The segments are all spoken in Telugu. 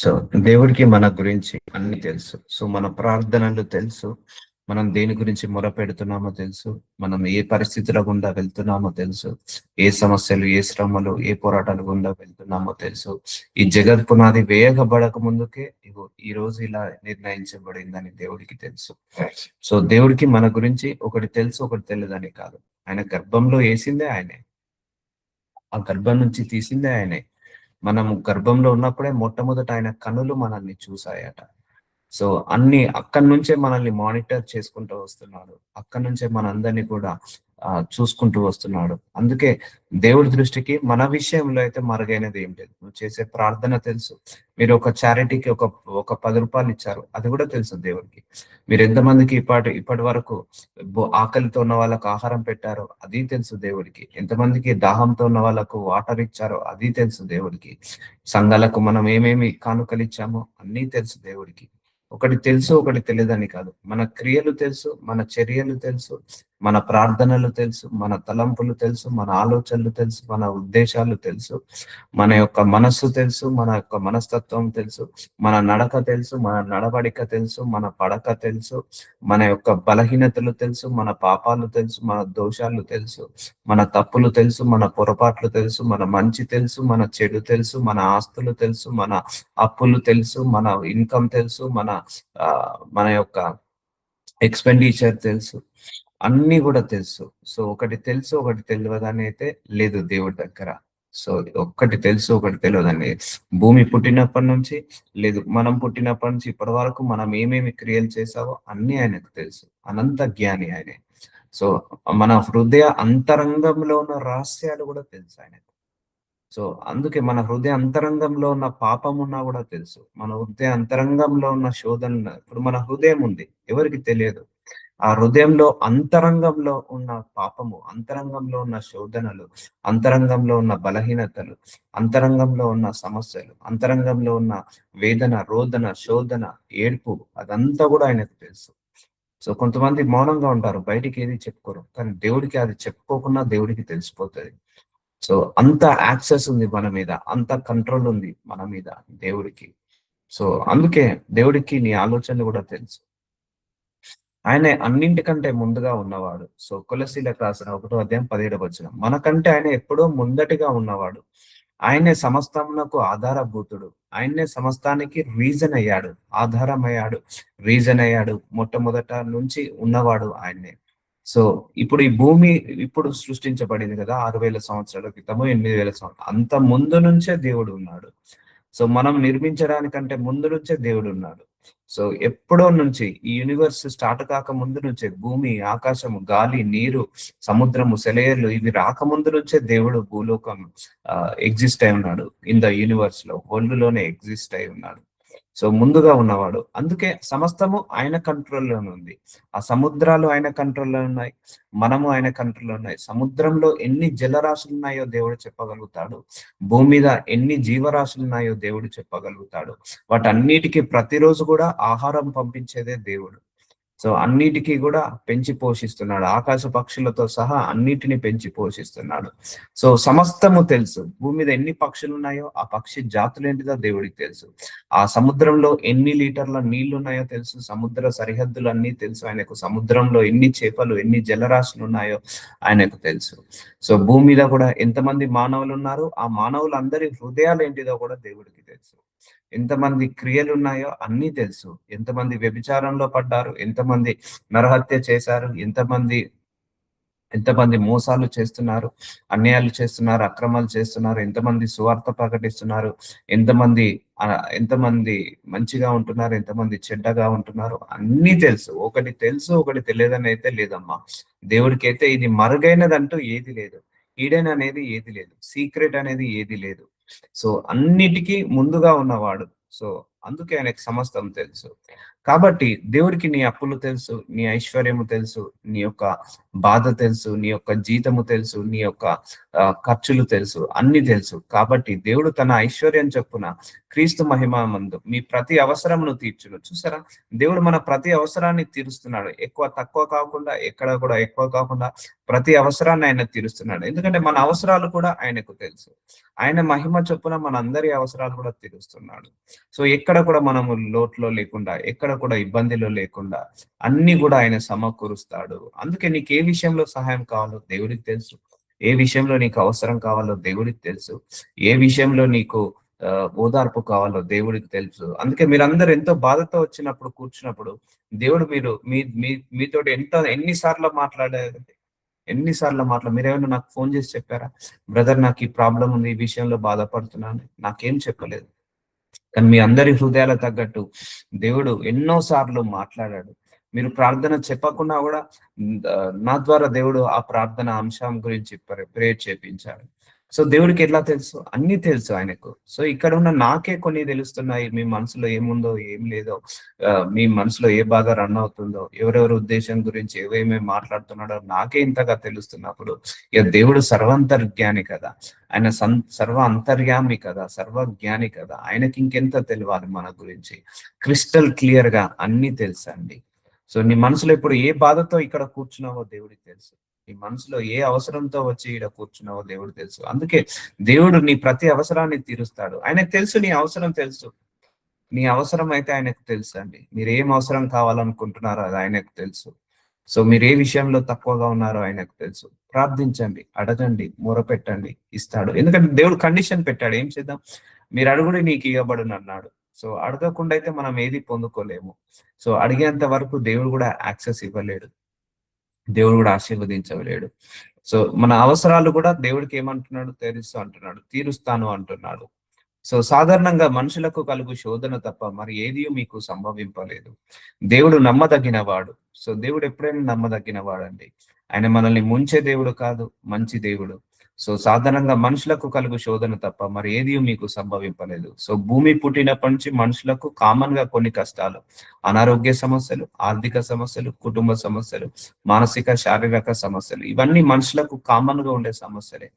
సో దేవుడికి మన గురించి అన్ని తెలుసు. సో మన ప్రార్థనలు తెలుసు. మనం దేని గురించి మొరపెడుతున్నామో తెలుసు. మనం ఏ పరిస్థితుల గుండా వెళ్తున్నామో తెలుసు. ఏ సమస్యలు, ఏ శ్రమలు, ఏ పోరాటాల గుండా వెళ్తున్నామో తెలుసు. ఈ జగత్ పునాది వేయగబడక ముందుకే ఇగో ఈ రోజు ఇలా నిర్ణయించబడిందని దేవుడికి తెలుసు. సో దేవుడికి మన గురించి ఒకటి తెలుసు, ఒకటి తెలియదని కాదు. ఆయన గర్భంలో వేసిందే ఆయనే, ఆ గర్భం నుంచి తీసిందే ఆయనే. మనము గర్భంలో ఉన్నప్పుడే మొట్టమొదట ఆయన కనులు మనల్ని చూసాయట. సో అన్ని అక్కడి నుంచే మనల్ని మానిటర్ చేసుకుంటూ వస్తున్నాడు. అక్కడి నుంచే మనందరినీ కూడా చూసుకుంటూ వస్తున్నాడు. అందుకే దేవుడి దృష్టికి మన విషయంలో అయితే మరుగైనది ఏం లేదు. నువ్వు చేసే ప్రార్థన తెలుసు. మీరు ఒక చారిటీకి ఒక 10 రూపాయలు ఇచ్చారు, అది కూడా తెలుసు దేవుడికి. మీరు ఎంతమందికి ఇప్పటి వరకు ఆకలితో ఉన్న వాళ్ళకు ఆహారం పెట్టారో అది తెలుసు దేవుడికి. ఎంతమందికి దాహంతో ఉన్న వాళ్ళకు వాటర్ ఇచ్చారో అది తెలుసు దేవుడికి. సంఘాలకు మనం ఏమేమి కానుకలు ఇచ్చామో అన్నీ తెలుసు దేవుడికి. ఒకటి తెలుసు, ఒకటి తెలియదని కాదు. మన క్రియలు తెలుసు, మన చర్యలు తెలుసు, మన ప్రార్థనలు తెలుసు, మన తలంపులు తెలుసు, మన ఆలోచనలు తెలుసు, మన ఉద్దేశాలు తెలుసు, మన యొక్క మనస్సు తెలుసు, మన యొక్క మనస్తత్వం తెలుసు, మన నడక తెలుసు, మన నడవడిక తెలుసు, మన పడక తెలుసు, మన యొక్క బలహీనతలు తెలుసు, మన పాపాలు తెలుసు, మన దోషాలు తెలుసు, మన తప్పులు తెలుసు, మన పొరపాట్లు తెలుసు, మన మంచి తెలుసు, మన చెడు తెలుసు, మన ఆస్తులు తెలుసు, మన అప్పులు తెలుసు, మన ఇన్కమ్ తెలుసు, మన యొక్క ఎక్స్పెండిచర్ తెలుసు. అన్ని కూడా తెలుసు. సో ఒకటి తెలుసు, ఒకటి తెలియదని అయితే లేదు దేవుడి దగ్గర. సో ఒక్కటి తెలుసు, ఒకటి తెలియదని. భూమి పుట్టినప్పటి నుంచి లేదు, మనం పుట్టినప్పటి నుంచి ఇప్పటి వరకు మనం ఏమేమి క్రియలు చేసావో అన్ని ఆయనకు తెలుసు. అనంత జ్ఞాని ఆయనే. సో మన హృదయ అంతరంగంలో ఉన్న రహస్యాలు కూడా తెలుసు ఆయనకు. సో అందుకే మన హృదయ అంతరంగంలో ఉన్న పాపం ఉన్నా కూడా తెలుసు. మన హృదయ అంతరంగంలో ఉన్న శోధన, ఇప్పుడు మన హృదయం ఉంది, ఎవరికి తెలియదు. ఆ హృదయంలో అంతరంగంలో ఉన్న పాపము, అంతరంగంలో ఉన్న శోధనలు, అంతరంగంలో ఉన్న బలహీనతలు, అంతరంగంలో ఉన్న సమస్యలు, అంతరంగంలో ఉన్న వేదన, రోదన, శోధన, ఏడ్పు, అదంతా కూడా ఆయనకు తెలుసు. సో కొంతమంది మౌనంగా ఉంటారు, బయటికి ఏది చెప్పుకోరు, కానీ దేవుడికి అది చెప్పుకోకుండా దేవుడికి తెలిసిపోతుంది. సో అంత యాక్సెస్ ఉంది మన మీద, అంత కంట్రోల్ ఉంది మన మీద దేవుడికి. సో అందుకే దేవుడికి నీ ఆలోచనలు కూడా తెలుసు. ఆయనే అన్నింటికంటే ముందుగా ఉన్నవాడు. సో కొలసీలకు రాసిన 1:17 మనకంటే ఆయన ఎప్పుడో ముందటిగా ఉన్నవాడు. ఆయనే సమస్తమునకు ఆధారభూతుడు. ఆయన్నే సమస్తానికి రీజన్ అయ్యాడు, ఆధారం అయ్యాడు, రీజన్ అయ్యాడు. మొట్టమొదట నుంచి ఉన్నవాడు ఆయన్నే. సో ఇప్పుడు ఈ భూమి ఇప్పుడు సృష్టించబడింది కదా, 6,000 సంవత్సరాల క్రితము, 8,000 సంవత్సరాలు అంత ముందు నుంచే దేవుడు ఉన్నాడు. సో మనం నిర్మించడానికంటే ముందు నుంచే దేవుడు ఉన్నాడు. సో ఎప్పుడో నుంచి ఈ యూనివర్స్ స్టార్ట్ కాక ముందు నుంచే భూమి, ఆకాశము, గాలి, నీరు, సముద్రము, సెలయేర్లు ఇవి రాకముందు నుంచే దేవుడు భూలోకం ఎగ్జిస్ట్ అయి ఉన్నాడు. ఇన్ ద యూనివర్స్ లో, వరల్డ్ లోనే ఎగ్జిస్ట్ అయి ఉన్నాడు. సో ముందుగా ఉన్నవాడు. అందుకే సమస్తము ఆయన కంట్రోల్లోనే ఉంది. ఆ సముద్రాలు ఆయన కంట్రోల్లో ఉన్నాయి, మనము ఆయన కంట్రోల్లో ఉన్నాయి. సముద్రంలో ఎన్ని జలరాశులు ఉన్నాయో దేవుడు చెప్పగలుగుతాడు. భూమి మీద ఎన్ని జీవరాశులు ఉన్నాయో దేవుడు చెప్పగలుగుతాడు. వాటన్నిటికీ ప్రతిరోజు కూడా ఆహారం పంపించేదే దేవుడు. సో అన్నిటికీ కూడా పెంచి పోషిస్తున్నాడు. ఆకాశ పక్షులతో సహా అన్నిటిని పెంచి పోషిస్తున్నాడు. సో సమస్తము తెలుసు. భూమి మీద ఎన్ని పక్షులు ఉన్నాయో ఆ పక్షి జాతులు ఏంటిదో దేవుడికి తెలుసు. ఆ సముద్రంలో ఎన్ని లీటర్ల నీళ్లు ఉన్నాయో తెలుసు. సముద్ర సరిహద్దులు అన్ని తెలుసు ఆయనకు. సముద్రంలో ఎన్ని చేపలు, ఎన్ని జలరాశులు ఉన్నాయో ఆయనకు తెలుసు. సో భూమి మీద కూడా ఎంతమంది మానవులు ఉన్నారు, ఆ మానవులందరి హృదయాలు ఏంటిదో కూడా దేవుడికి తెలుసు. ఎంతమంది క్రియలు ఉన్నాయో అన్నీ తెలుసు. ఎంతమంది వ్యభిచారంలో పడ్డారు, ఎంతమంది నరహత్య చేశారు, ఎంతమంది మోసాలు చేస్తున్నారు, అన్యాయాలు చేస్తున్నారు, అక్రమాలు చేస్తున్నారు, ఎంతమంది సువార్త ప్రకటిస్తున్నారు, ఎంతమంది మంచిగా ఉంటున్నారు, ఎంతమంది చెడ్డగా ఉంటున్నారు, అన్నీ తెలుసు. ఒకటి తెలుసు, ఒకటి తెలియదని అయితే లేదమ్మా. దేవుడికి అయితే ఇది మరుగైనదంటూ ఏది లేదు, ఈడెన్ అనేది ఏది లేదు, సీక్రెట్ అనేది ఏది లేదు. సో అన్నిటికీ ముందుగా ఉన్నవాడు. సో అందుకే ఆయనకు సమస్తం తెలుసు. కాబట్టి దేవుడికి నీ అప్పులు తెలుసు, నీ ఐశ్వర్యము తెలుసు, నీ యొక్క బాధ తెలుసు, నీ యొక్క జీతము తెలుసు, నీ యొక్క ఖర్చులు తెలుసు, అన్ని తెలుసు. కాబట్టి దేవుడు తన ఐశ్వర్యం చొప్పున క్రీస్తు మహిమ మందు మీ ప్రతి అవసరమును తీర్చును. చూసారా, దేవుడు మన ప్రతి అవసరాన్ని తీరుస్తున్నాడు. ఎక్కువ తక్కువ కాకుండా, ఎక్కడ కూడా ఎక్కువ కాకుండా ప్రతి అవసరాన్ని ఆయన తీరుస్తున్నాడు. ఎందుకంటే మన అవసరాలు కూడా ఆయనకు తెలుసు. ఆయన మహిమ చొప్పున మన అందరి అవసరాలు కూడా తీరుస్తున్నాడు. సో ఎక్కడ కూడా మనము లోట్లో లేకుండా, ఎక్కడ కూడా ఇబ్బందిలో లేకుండా అన్ని కూడా ఆయన సమకూరుస్తాడు. అందుకే నీకు ఏ విషయంలో సహాయం కావాలో దేవుడికి తెలుసు. ఏ విషయంలో నీకు అవసరం కావాలో దేవుడికి తెలుసు. ఏ విషయంలో నీకు ఓదార్పు కావాలో దేవుడికి తెలుసు. అందుకే మీరందరూ ఎంతో బాధతో వచ్చినప్పుడు, కూర్చున్నప్పుడు దేవుడు మీతోటి ఎన్నిసార్లు మాట్లాడారు, మీరేమైనా నాకు ఫోన్ చేసి చెప్పారా, బ్రదర్ నాకు ఈ ప్రాబ్లం ఉంది, ఈ విషయంలో బాధపడుతున్నాను? నాకేం చెప్పలేదు. కానీ మీ అందరి హృదయాల తగ్గట్టు దేవుడు ఎన్నో సార్లు మాట్లాడాడు. మీరు ప్రార్థన చెప్పకుండా కూడా నా ద్వారా దేవుడు ఆ ప్రార్థన అంశం గురించి ప్రేయర్ చేపించాడు. సో దేవుడికి ఎట్లా తెలుసు? అన్ని తెలుసు ఆయనకు. సో ఇక్కడ ఉన్న నాకే కొన్ని తెలుస్తున్నాయి, మీ మనసులో ఏముందో ఏం లేదో, మీ మనసులో ఏ బాధ రన్ అవుతుందో, ఎవరెవరి ఉద్దేశం గురించి ఏమేమి మాట్లాడుతున్నాడో నాకే ఇంతగా తెలుస్తున్నప్పుడు ఇక దేవుడు సర్వాంతర్జ్ఞాని కదా, ఆయన సర్వ అంతర్యామి కదా, సర్వజ్ఞాని కదా, ఆయనకి ఇంకెంత తెలియాలి మన గురించి? క్రిస్టల్ క్లియర్ గా అన్ని తెలుసండి. సో నీ మనసులో ఇప్పుడు ఏ బాధతో ఇక్కడ కూర్చున్నావో దేవుడికి తెలుసు. నీ మనసులో ఏ అవసరంతో వచ్చి ఇక్కడ కూర్చున్నావో దేవుడు తెలుసు. అందుకే దేవుడు నీ ప్రతి అవసరాన్ని తీరుస్తాడు. ఆయనకు తెలుసు, నీ అవసరం తెలుసు. నీ అవసరం అయితే ఆయనకు తెలుసు అండి. మీరు ఏం అవసరం కావాలనుకుంటున్నారో అది ఆయనకు తెలుసు. సో మీరు ఏ విషయంలో తక్కువగా ఉన్నారో ఆయనకు తెలుసు. ప్రార్థించండి, అడగండి, మొరపెట్టండి, ఇస్తాడు. ఎందుకంటే దేవుడు కండిషన్ పెట్టాడు, ఏం చేద్దాం, మీరు అడుగుడి నీకు ఇవ్వబడును అన్నాడు. సో అడగకుండా అయితే మనం ఏది పొందుకోలేము. సో అడిగేంత వరకు దేవుడు కూడా యాక్సెస్ ఇవ్వలేడు, దేవుడు కూడా ఆశీర్వదించలేడు. సో మన అవసరాలు కూడా దేవుడికి ఏమంటున్నాడు? తీరుస్తాను అంటున్నాడు. సో సాధారణంగా మనుషులకు కలుగు శోధన తప్ప మరి ఏది మీకు సంభవింపలేదు. దేవుడు నమ్మదగిన వాడు. సో దేవుడు ఎప్పుడైనా నమ్మదగిన వాడండి. ఆయన మనల్ని ముంచే దేవుడు కాదు, మంచి దేవుడు. సో సాధారణంగా మనుషులకు కలుగు శోధన తప్ప మరి ఏది మీకు సంభవింపలేదు. సో భూమి పుట్టినప్పటి నుంచి మనుషులకు కామన్ గా కొన్ని కష్టాలు, అనారోగ్య సమస్యలు, ఆర్థిక సమస్యలు, కుటుంబ సమస్యలు, మానసిక శారీరక సమస్యలు, ఇవన్నీ మనుషులకు కామన్ గా ఉండే సమస్యలే.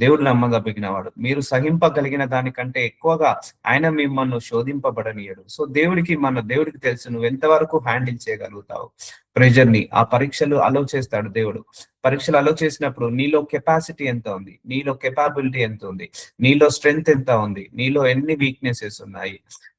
దేవుడు నమ్మదగిన వాడు. మీరు సహింపగలిగిన దానికంటే ఎక్కువగా ఆయన మిమ్మల్ని శోధింపబడనీయడు. సో దేవుడికి తెలుసు నువ్వు ఎంతవరకు హ్యాండిల్ చేయగలుగుతావు ప్రెషర్ ని. ఆ పరీక్షలు అలో చేస్తాడు దేవుడు. పరీక్షలు అలో చేసినప్పుడు నీలో కెపాసిటీ ఎంత ఉంది, నీలో కెపాబిలిటీ ఎంత ఉంది, నీలో స్ట్రెంగ్త్ ఎంత ఉంది, నీలో ఎన్ని వీక్నెసెస్ ఉన్నాయి,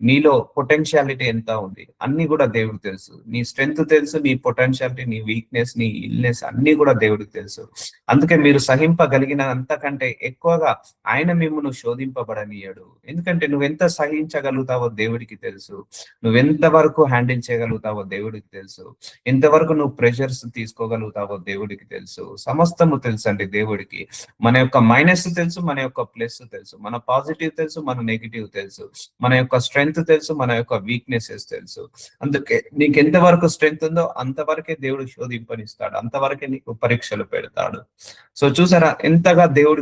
నీలో పొటెన్షియాలిటీ ఎంత ఉంది, అన్ని కూడా దేవుడికి తెలుసు. నీ స్ట్రెంగ్త్ తెలుసు, నీ పొటెన్షియాలిటీ, నీ వీక్నెస్, నీ ఇల్నెస్ అన్ని కూడా దేవుడికి తెలుసు. అందుకే మీరు సహింపగలిగిన అంతకంటే ఎక్కువగా ఆయన మిమ్మల్ని శోధింపబడనీయడు. ఎందుకంటే నువ్వెంత సహించగలుగుతావో దేవుడికి తెలుసు, నువ్వెంత వరకు హ్యాండిల్ చేయగలుగుతావో దేవుడికి తెలుసు, ఎంతవరకు నువ్వు ప్రెషర్స్ తీసుకోగలుగుతావో దేవుడికి తెలుసు. సమస్తము తెలుసు అండి దేవుడికి. మన యొక్క మైనస్ తెలుసు, మన యొక్క ప్లస్ తెలుసు, మన పాజిటివ్ తెలుసు, మన నెగిటివ్ తెలుసు, మన యొక్క స్ట్రెంగ్త్ తెలుసు, మన యొక్క వీక్నెసెస్ తెలుసు. అందుకే నీకు ఎంతవరకు స్ట్రెంగ్త్ ఉందో అంతవరకే దేవుడు శోధింపనిస్తాడు, అంతవరకే నీకు పరీక్షలు పెడతాడు. సో చూసారా ఎంతగా దేవుడు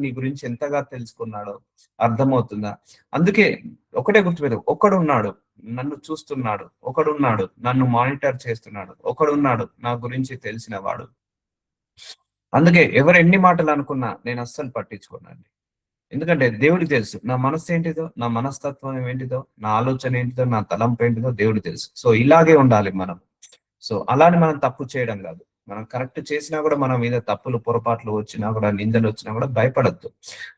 నీ గురించి ఎంతగా తెలుసుకున్నాడో అర్థమవుతుందా? అందుకే ఒకటే గుర్తుపెట్టు, ఒకడున్నాడు నన్ను చూస్తున్నాడు, ఒకడున్నాడు నన్ను మానిటర్ చేస్తున్నాడు, ఒకడున్నాడు నా గురించి తెలిసిన వాడు. అందుకే ఎవరు ఎన్ని మాటలు అనుకున్నా నేను అస్సలు పట్టించుకోనండి. ఎందుకంటే దేవుడికి తెలుసు నా మనస్సు ఏంటిదో, నా మనస్తత్వం ఏంటిదో, నా ఆలోచన ఏంటిదో, నా తలంపు ఏంటిదో దేవుడు తెలుసు. సో ఇలాగే ఉండాలి మనం. సో అలాని మనం తప్పు చేయడం కాదు, మనం కరెక్ట్ చేసినా కూడా మన మీద తప్పులు పొరపాట్లు వచ్చినా కూడా, నిందలు వచ్చినా కూడా భయపడద్దు.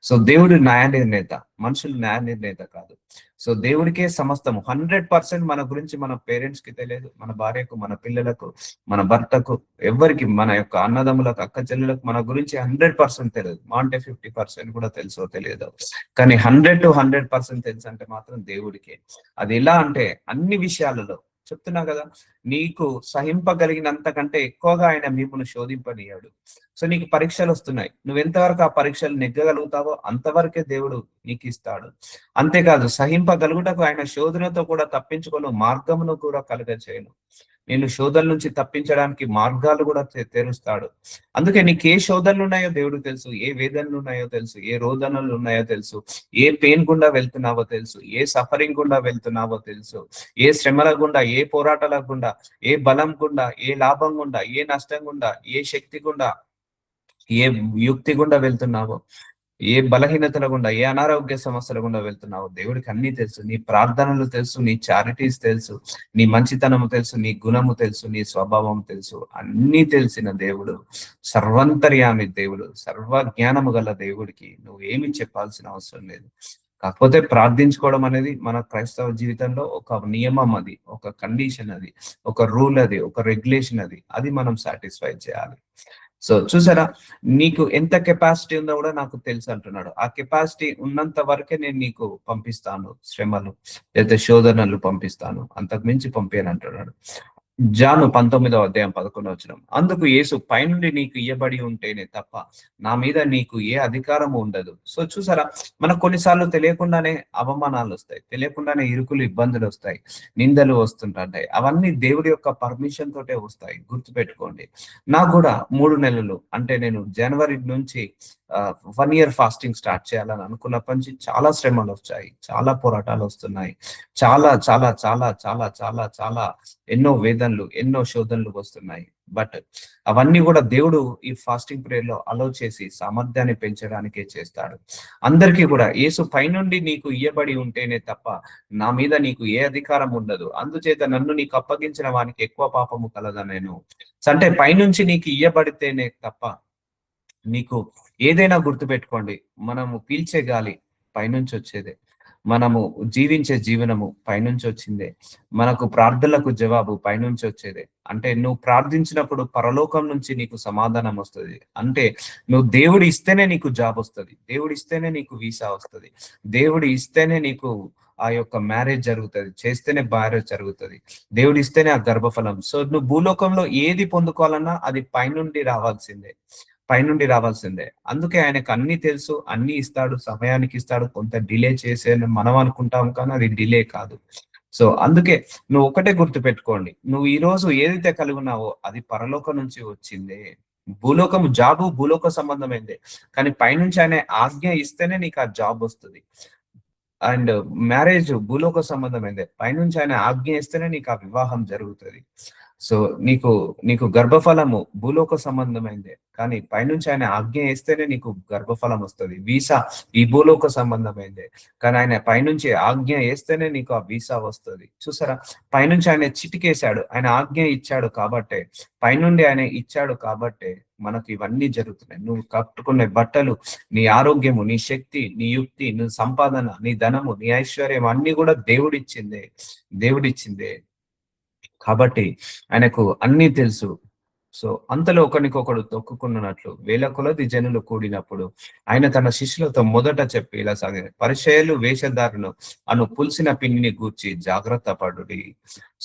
సో దేవుడు న్యాయ నిర్ణేత, మనుషులు న్యాయ నిర్ణేత కాదు. సో దేవుడికే సమస్తము 100% మన గురించి మన పేరెంట్స్ కి తెలియదు, మన భార్యకు, మన పిల్లలకు, మన భర్తకు, ఎవరికి, మన యొక్క అన్నదమ్ములకు, అక్క చెల్లెలకు మన గురించి 100% తెలియదు. మా అంటే 50% కూడా తెలుసో తెలియదు, కానీ 100% తెలుసు అంటే మాత్రం దేవుడికే. అది ఎలా అంటే అన్ని విషయాలలో చెప్తున్నా కదా, నీకు సహింపగలిగినంతకంటే ఎక్కువగా ఆయన మిమ్మల్ని శోధింపనీయాడు. సో నీకు పరీక్షలు వస్తున్నాయి, నువ్వెంతవరకు ఆ పరీక్షలు నెగ్గగలుగుతావో అంతవరకే దేవుడు నీకు ఇస్తాడు. అంతేకాదు సహింపగలుగుటకు ఆయన శోధనతో కూడా తప్పించుకొని మార్గమును కూడా కలుగ చేయను. నేను శోధన నుంచి తప్పించడానికి మార్గాలు కూడా తెరుస్తాడు. అందుకే నీకు ఏ శోధనలు ఉన్నాయో దేవుడు తెలుసు, ఏ వేదనలు ఉన్నాయో తెలుసు, ఏ రోదనలు ఉన్నాయో తెలుసు, ఏ పెయిన్ గుండా వెళ్తున్నావో తెలుసు, ఏ సఫరింగ్ గుండా వెళ్తున్నావో తెలుసు, ఏ శ్రమల గుండా, ఏ పోరాటాల గుండా, ఏ బలం గుండా, ఏ లాభం గుండా, ఏ నష్టం గుండా, ఏ శక్తి గుండా, ఏ యుక్తి గుండా వెళ్తున్నావో, ఏ బలహీనతల గుండా, ఏ అనారోగ్య సమస్యల గుండా వెళ్తున్నావో దేవుడికి అన్ని తెలుసు. నీ ప్రార్థనలు తెలుసు, నీ చారిటీస్ తెలుసు, నీ మంచితనము తెలుసు, నీ గుణము తెలుసు, నీ స్వభావం తెలుసు. అన్ని తెలిసిన దేవుడు, సర్వంతర్యామి దేవుడు, సర్వ జ్ఞానము గల దేవుడికి నువ్వు ఏమి చెప్పాల్సిన అవసరం లేదు. కాకపోతే ప్రార్థించుకోవడం అనేది మన క్రైస్తవ జీవితంలో ఒక నియమం, అది ఒక కండిషన్, అది ఒక రూల్, అది ఒక రెగ్యులేషన్, అది మనం సాటిస్ఫై చేయాలి. సో చూసారా, నీకు ఎంత కెపాసిటీ ఉందో కూడా నాకు తెలుసు అంటున్నాడు. ఆ కెపాసిటీ ఉన్నంత వరకే నేను నీకు పంపిస్తాను శ్రమలు లేదా శోధనలు పంపిస్తాను, అంతకు మించి పంపాను అంటున్నాడు. జాను 19:11 అందుకు యేసు, పైనుండి నీకు ఇయ్యబడి ఉంటేనే తప్ప నా మీద నీకు ఏ అధికారము ఉండదు. సో చూసారా, మనకు కొన్నిసార్లు తెలియకుండానే అవమానాలు వస్తాయి, తెలియకుండానే ఇరుకులు ఇబ్బందులు వస్తాయి, నిందలు వస్తుంటాయి. అవన్నీ దేవుడి యొక్క పర్మిషన్ తోటే వస్తాయి, గుర్తుపెట్టుకోండి. నాకు కూడా 3 నెలలు, అంటే నేను జనవరి నుంచి 1 year ఫాస్టింగ్ స్టార్ట్ చేయాలని అనుకున్నప్పటి నుంచి చాలా శ్రమలు వచ్చాయి, చాలా పోరాటాలు వస్తున్నాయి, చాలా చాలా చాలా చాలా చాలా చాలా ఎన్నో వేదనలు, ఎన్నో శోధనలు వస్తున్నాయి. బట్ అవన్నీ కూడా దేవుడు ఈ ఫాస్టింగ్ పీరియడ్ లో అలౌ చేసి సామర్థ్యాన్ని పెంచడానికే చేస్తాడు. అందరికీ కూడా యేసు పైనుండి నీకు ఇయ్యబడి ఉంటేనే తప్ప నా మీద నీకు ఏ అధికారం ఉండదు, అందుచేత నన్ను నీకు అప్పగించిన వానికి ఎక్కువ పాపము కలదా నేను. అంటే పైనుంచి నీకు ఇయ్యబడితేనే తప్ప నీకు ఏదైనా గుర్తుపెట్టుకోండి, మనము పీల్చే గాలి పైనుంచి వచ్చేదే, మనము జీవించే జీవనము పైనుంచి వచ్చిందే, మనకు ప్రార్థనలకు జవాబు పైనుంచి వచ్చేదే. అంటే నువ్వు ప్రార్థించినప్పుడు పరలోకం నుంచి నీకు సమాధానం వస్తుంది. అంటే నువ్వు దేవుడు ఇస్తేనే నీకు జాబ్ వస్తుంది, దేవుడు ఇస్తేనే నీకు వీసా వస్తుంది, దేవుడు ఇస్తేనే నీకు ఆ యొక్క మ్యారేజ్ జరుగుతుంది, చేస్తేనే మ్యారేజ్ జరుగుతుంది, దేవుడు ఇస్తేనే ఆ గర్భఫలం. సో నువ్వు భూలోకంలో ఏది పొందుకోవాలన్నా అది పైనుండి రావాల్సిందే, పైనుండి రావాల్సిందే. అందుకే ఆయనకు అన్ని తెలుసు, అన్ని ఇస్తాడు, సమయానికి ఇస్తాడు. కొంత డిలే చేసే మనం అనుకుంటాం, కానీ అది డిలే కాదు. సో అందుకే నువ్వు ఒకటే గుర్తు పెట్టుకోండి, నువ్వు ఈ రోజు ఏదైతే కలిగి ఉన్నావో అది పరలోకం నుంచి వచ్చిందే. భూలోకము జాబు భూలోక సంబంధమైందే, కానీ పైనుంచి ఆయన ఆజ్ఞ ఇస్తేనే నీకు ఆ జాబ్ వస్తుంది. అండ్ మ్యారేజ్ భూలోక సంబంధమైందే, పైనుంచి ఆయన ఆజ్ఞ ఇస్తేనే నీకు ఆ వివాహం జరుగుతుంది. సో నీకు నీకు గర్భఫలము భూలోక సంబంధమైందే, కానీ పైనుంచి ఆయన ఆజ్ఞ వేస్తేనే నీకు గర్భఫలం వస్తుంది. వీసా ఈ భూలోక సంబంధమైందే, కానీ ఆయన పైనుంచి ఆజ్ఞ వేస్తేనే నీకు ఆ వీసా వస్తుంది. చూసారా, పైనుంచి ఆయన చిటికేశాడు, ఆయన ఆజ్ఞ ఇచ్చాడు కాబట్టే, పైనుండి ఆయన ఇచ్చాడు కాబట్టే మనకు ఇవన్నీ జరుగుతున్నాయి. నువ్వు కట్టుకునే బట్టలు, నీ ఆరోగ్యము, నీ శక్తి, నీ యుక్తి, నీ సంపాదన, నీ ధనము, నీ ఐశ్వర్యం అన్ని కూడా దేవుడిచ్చిందే, దేవుడిచ్చిందే. కాబట్టి ఆయనకు అన్ని తెలుసు. సో అంతలో ఒకరికొకడు తొక్కుకున్నట్లు వేల కొలది జనులు కూడినప్పుడు ఆయన తన శిష్యులతో మొదట చెప్పి ఇలా సాగింది, పరిచయలు వేషధారులు అను పులిసిన పిండిని గూర్చి జాగ్రత్త పడుడి.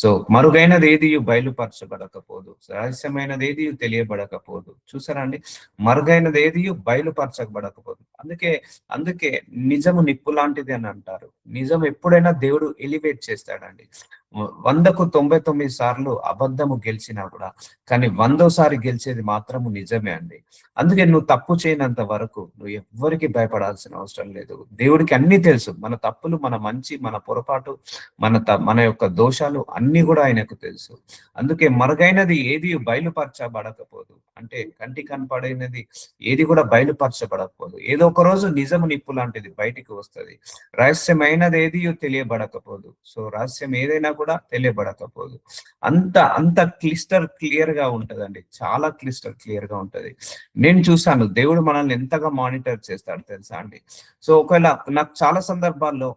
సో మరుగైనది ఏది బయలుపరచబడకపోదు, రహస్యమైనది ఏది తెలియబడకపోదు. చూసారా అండి, మరుగైనది ఏది బయలుపరచబడకపోదు. అందుకే అందుకే నిజము నిప్పు లాంటిది అని అంటారు. నిజం ఎప్పుడైనా దేవుడు ఎలివేట్ చేస్తాడండి. 100కు 99 సార్లు అబద్ధము గెలిచినా కూడా, కానీ 100వ గెలిచేది మాత్రము నిజమే అండి. అందుకే నువ్వు తప్పు చేయనంత వరకు నువ్వు ఎవ్వరికి భయపడాల్సిన అవసరం లేదు. దేవుడికి అన్ని తెలుసు, మన తప్పులు, మన మంచి, మన పొరపాటు, మన యొక్క దోషాలు అన్ని కూడా ఆయనకు తెలుసు. అందుకే మరుగైనది ఏది బయలుపరచబడకపోదు, అంటే కంటి కనపడినది ఏది కూడా బయలుపరచబడకపోదు. ఏదో ఒక రోజు నిజము నిప్పు లాంటిది బయటికి వస్తుంది. రహస్యమైనది ఏది తెలియబడకపోదు. సో రహస్యం ఏదైనా కూడా తెలియబడకపోదు. అంత క్లియర్ గా ఉంటదండి, చాలా క్లియర్ గా ఉంటది. నేను చూసాను దేవుడు మనల్ని ఎంతగా మానిటర్ చేస్తాడు తెలుసా అండి. సో ఒకవేళ నాకు చాలా సందర్భాల్లో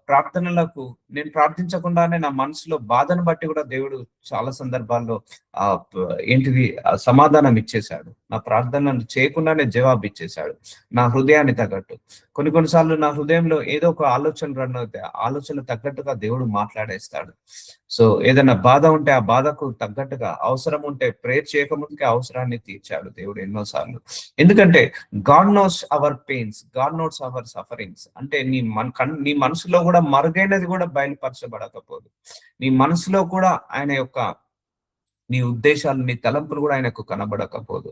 ప్రార్థనలకు నేను ప్రార్థించకుండానే నా మనసులో బాధను బట్టి కూడా దేవుడు చాలా సందర్భాల్లో ఆ ఏంటిది సమాధానం ఇచ్చేశాడు. నా ప్రార్థనలు చేయకుండానే జవాబు ఇచ్చేశాడు, నా హృదయాన్ని తగ్గట్టు. కొన్నిసార్లు నా హృదయంలో ఏదో ఒక ఆలోచన రన్ అవుతే ఆలోచన తగ్గట్టుగా దేవుడు మాట్లాడేస్తాడు. సో ఏదైనా బాధ ఉంటే ఆ బాధకు తగ్గట్టుగా, అవసరం ఉంటే ప్రేయర్ చేయకముందుకే అవసరాన్ని తీర్చాడు దేవుడు ఎన్నోసార్లు. ఎందుకంటే God nose hour pains, God knows hour sufferings. అంటే నీ మనసులో కూడా మరుగైనది కూడా బయలుపరచబడకపోదు, నీ మనసులో కూడా ఆయన యొక్క నీ ఉద్దేశాలు, నీ తలంపులు కూడా ఆయనకు కనబడకపోదు.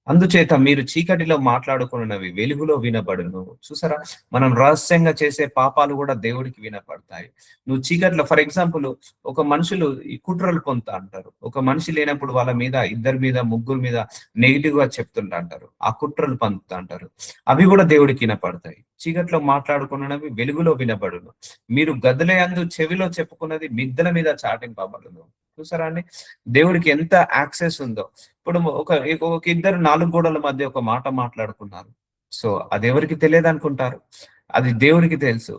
అందుచేత మీరు చీకటిలో మాట్లాడుకున్నవి వెలుగులో వినబడును. చూసారా? మనం రహస్యంగా చేసే పాపాలు కూడా దేవుడికి వినపడతాయి. నువ్వు చీకట్లో ఫర్ ఎగ్జాంపుల్ ఒక మనుషులు ఈ కుట్రలు పొందుతా అంటారు. ఒక మనిషి లేనప్పుడు వాళ్ళ మీద, ఇద్దరి మీద, ముగ్గురు మీద నెగిటివ్ గా చెప్తుంటా అంటారు. ఆ కుట్రలు పంపుతా అంటారు. అవి కూడా దేవుడికి వినపడతాయి. చీకట్లో మాట్లాడుకున్నవి వెలుగులో వినబడును. మీరు గదులయందు చెవిలో చెప్పుకున్నది మిద్దెల మీద చాటింపబడును. చూసారా అండి? దేవుడికి ఎంత యాక్సెస్ ఉందో. ఇప్పుడు ఒక ఇద్దరు 4 గోడల మధ్య ఒక మాట మాట్లాడుకున్నారు. సో అది ఎవరికి తెలియదు అనుకుంటారు. అది దేవుడికి తెలుసు.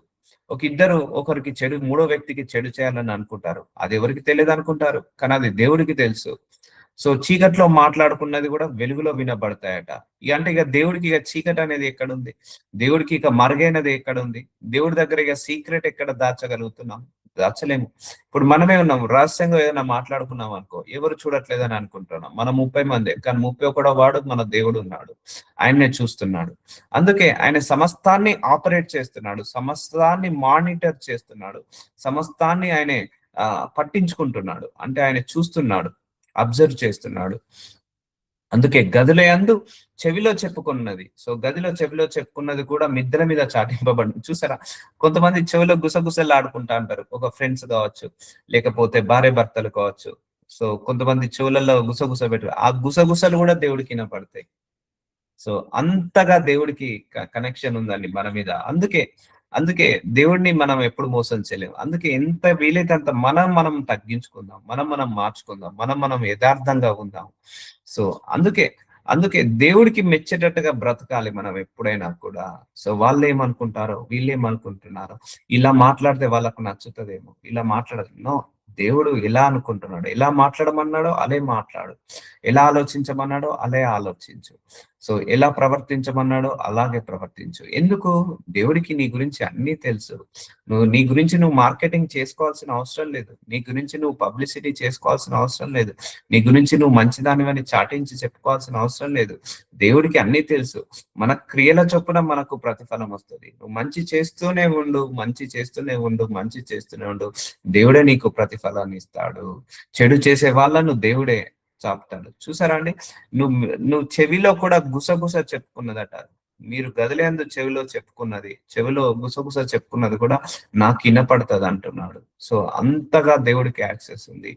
ఒక ఇద్దరు ఒకరికి చెడు, మూడో వ్యక్తికి చెడు చేయాలని అనుకుంటారు. అది ఎవరికి తెలియదు అనుకుంటారు. కానీ అది దేవుడికి తెలుసు. సో చీకట్లో మాట్లాడుకున్నది కూడా వెలుగులో వినబడతాయట. అంటే ఇక దేవుడికి ఇక చీకటి అనేది ఎక్కడుంది? దేవుడికి ఇక మరుగైనది ఎక్కడుంది? దేవుడి దగ్గర ఇక సీక్రెట్ ఎక్కడ దాచగలుగుతున్నాం? దాచలేము. ఇప్పుడు మనమే ఉన్నాం. రహస్యంగా ఏదైనా మాట్లాడుకున్నాం అనుకో, ఎవరు చూడట్లేదని అనుకుంటున్నాం. మనం 30 మందే. కానీ 31వ వాడు మన దేవుడు ఉన్నాడు. ఆయన్నే చూస్తున్నాడు. అందుకే ఆయన సమస్తాన్ని ఆపరేట్ చేస్తున్నాడు. సమస్తాన్ని మానిటర్ చేస్తున్నాడు. సమస్తాన్ని ఆయనే పట్టించుకుంటున్నాడు. అంటే ఆయన చూస్తున్నాడు. అబ్జర్వ్ చేస్తున్నాడు. అందుకే గదిలో యందు చెవిలో చెప్పుకున్నది. సో గదిలో చెవిలో చెప్పుకున్నది కూడా మిద్దెల మీద చాటింపబడింది. చూసారా? కొంతమంది చెవిలో గుసగుసలు ఆడుకుంటా అంటారు. ఒక ఫ్రెండ్స్ కావచ్చు, లేకపోతే భార్య భర్తలు కావచ్చు. సో కొంతమంది చెవులలో గుసగుస పెట్టారు. ఆ గుసగుసలు కూడా దేవుడికి వినపడతాయి. సో అంతగా దేవుడికి కనెక్షన్ ఉందండి మన మీద. అందుకే దేవుడిని మనం ఎప్పుడు మోసం చేయలేము. అందుకే ఎంత వీలైతే అంత మనం తగ్గించుకుందాం. మనం మార్చుకుందాం. మనం యథార్థంగా ఉందాం. సో అందుకే అందుకే దేవుడికి మెచ్చేటట్టుగా బ్రతకాలి మనం ఎప్పుడైనా కూడా. సో వాళ్ళేమనుకుంటారో, వీళ్ళేమనుకుంటున్నారో, ఇలా మాట్లాడితే వాళ్ళకు నచ్చుతదేమో, ఇలా మాట్లాడదు. నో, దేవుడు ఎలా అనుకుంటున్నాడు, ఎలా మాట్లాడమన్నాడో అలే మాట్లాడు, ఎలా ఆలోచించమన్నాడో అలే ఆలోచించు. సో ఎలా ప్రవర్తించమన్నాడో అలాగే ప్రవర్తించు. ఎందుకు? దేవుడికి నీ గురించి అన్నీ తెలుసు. నీ గురించి నువ్వు మార్కెటింగ్ చేసుకోవాల్సిన అవసరం లేదు. నీ గురించి నువ్వు పబ్లిసిటీ చేసుకోవాల్సిన అవసరం లేదు. నీ గురించి నువ్వు మంచిదానివని చాటించి చెప్పుకోవాల్సిన అవసరం లేదు. దేవుడికి అన్నీ తెలుసు. మన క్రియల చొప్పున మనకు ప్రతిఫలం వస్తుంది. నువ్వు మంచి చేస్తూనే ఉండు, మంచి చేస్తూనే ఉండు, మంచి చేస్తూనే ఉండు. దేవుడే నీకు ప్రతిఫలాన్ని ఇస్తాడు. చెడు చేసే వాళ్ళను దేవుడే చాపుతాడు. చూసారా అండి? నువ్వు నువ్వు చెవిలో కూడా గుసగుస చెప్పుకున్నదట. మీరు గదిలేందు చెవిలో చెప్పుకున్నది, చెవిలో గుసగుస చెప్పుకున్నది కూడా నాకు వినపడుతుంది అంటున్నాడు. సో అంతగా దేవుడికి యాక్సెస్ ఉంది.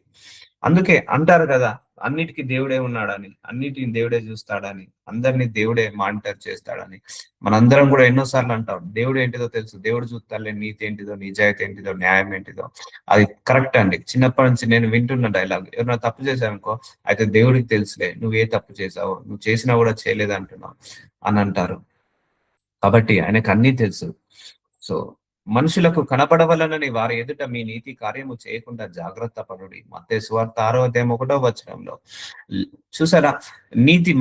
అందుకే అంటారు కదా, అన్నిటికీ దేవుడే ఉన్నాడని, అన్నిటిని దేవుడే చూస్తాడని, అందరినీ దేవుడే మానిటర్ చేస్తాడని. మనందరం కూడా ఎన్నోసార్లు అంటాం, దేవుడు ఏంటిదో తెలుసు, దేవుడు చూస్తాడులే, నీతి ఏంటిదో, నిజాయితీ ఏంటిదో, న్యాయం ఏంటిదో. అది కరెక్ట్ అండి. చిన్నప్పటి నుంచి నేను వింటున్న డైలాగ్. ఎవరైనా తప్పు చేశానుకో, అయితే దేవుడికి తెలుసులే, నువ్వు ఏ తప్పు చేసావు, నువ్వు చేసినా కూడా చేయలేదు అంటున్నావు అని అంటారు. కాబట్టి ఆయనకు అన్నీ తెలుసు. సో మనుషులకు కనపడవలనని వారి ఎదుట మీ నీతి కార్యము చేయకుండా జాగ్రత్త పడుడి. మత్తయి సువార్త 6వ అధ్యాయం 1వ వచనంలో. చూసారా?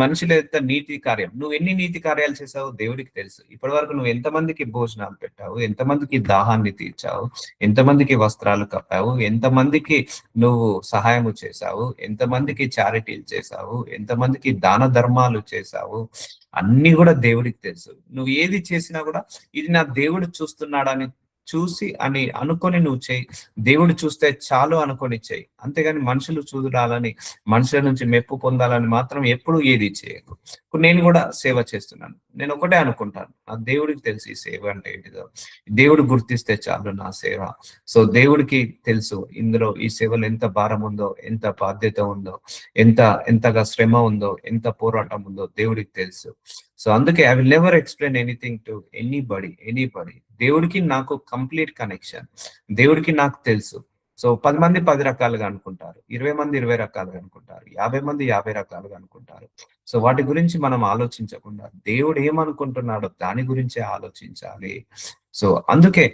మనుషుల ఎదుట నీతి కార్యం. నువ్వు ఎన్ని నీతి కార్యాలు చేసావు దేవుడికి తెలుసు. ఇప్పటి వరకు నువ్వు ఎంతమందికి భోజనాలు పెట్టావు, ఎంతమందికి దాహాన్ని తీర్చావు, ఎంతమందికి వస్త్రాలు కప్పావు, ఎంతమందికి నువ్వు సహాయము చేశావు, ఎంతమందికి చారిటీలు చేశావు, ఎంతమందికి దాన ధర్మాలు చేశావు, అన్ని కూడా దేవుడికి తెలుసు. నువ్వు ఏది చేసినా కూడా ఇది నా దేవుడు చూస్తున్నాడని చూసి అని అనుకొని నువ్వు చేయి. దేవుడు చూస్తే చాలు అనుకొని చేయి. అంతేగాని మనుషులు చూడాలని, మనుషుల నుంచి మెప్పు పొందాలని మాత్రం ఎప్పుడు ఏది చేయకు. ఇప్పుడు నేను కూడా సేవ చేస్తున్నాను. నేను ఒకటే అనుకుంటాను, నా దేవుడికి తెలుసు ఈ సేవ అంటే ఏంటిదో. దేవుడు గుర్తిస్తే చాలు నా సేవ. సో దేవుడికి తెలుసు ఇందులో ఈ సేవలో ఎంత భారం ఉందో, ఎంత బాధ్యత ఉందో, ఎంతగా శ్రమ ఉందో, ఎంత పోరాటం ఉందో దేవుడికి తెలుసు. సో అందుకే I will never explain anything to anybody. దేవుడికి నాకు కంప్లీట్ కనెక్షన్. దేవుడికి నాకు తెలుసు. సో 10 మంది 10 రకాలుగా అనుకుంటారు, 20 మంది 20 రకాలుగా అనుకుంటారు, 50 మంది 50 రకాలుగా అనుకుంటారు. సో వాటి గురించి మనం ఆలోచించకుండా దేవుడు ఏమనుకుంటున్నాడో దాని గురించే ఆలోచించాలి. సో అందుకే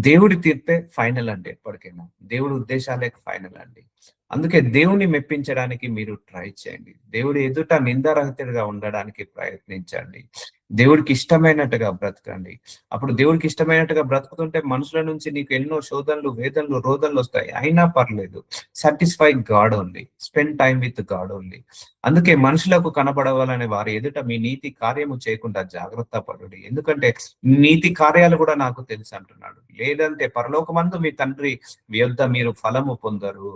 దేవుడి తీర్పే ఫైనల్ అండి. ఎప్పటికైనా దేవుడి ఉద్దేశాలే ఫైనల్ అండి. అందుకే దేవుని మెప్పించడానికి మీరు ట్రై చేయండి. దేవుడి ఎదుట నిందారహితుడిగా ఉండడానికి ప్రయత్నించండి. దేవుడికి ఇష్టమైనట్టుగా బ్రతకండి. అప్పుడు దేవుడికి ఇష్టమైనట్టుగా బ్రతుకుతుంటే మనుషుల నుంచి నీకు ఎన్నో శోధనలు, వేదనలు, రోదనలు వస్తాయి. అయినా పర్లేదు. Satisfy God only. Spend time with God only. అందుకే మనుషులకు కనబడవాలని వారి ఎదుట మీ నీతి కార్యము చేయకుండా జాగ్రత్త పడుడి. ఎందుకంటే నీతి కార్యాలు కూడా నాకు తెలుసు అంటున్నాడు. లేదంటే పరలోకమందు మీ తండ్రి యొద్ద మీరు ఫలము పొందరు.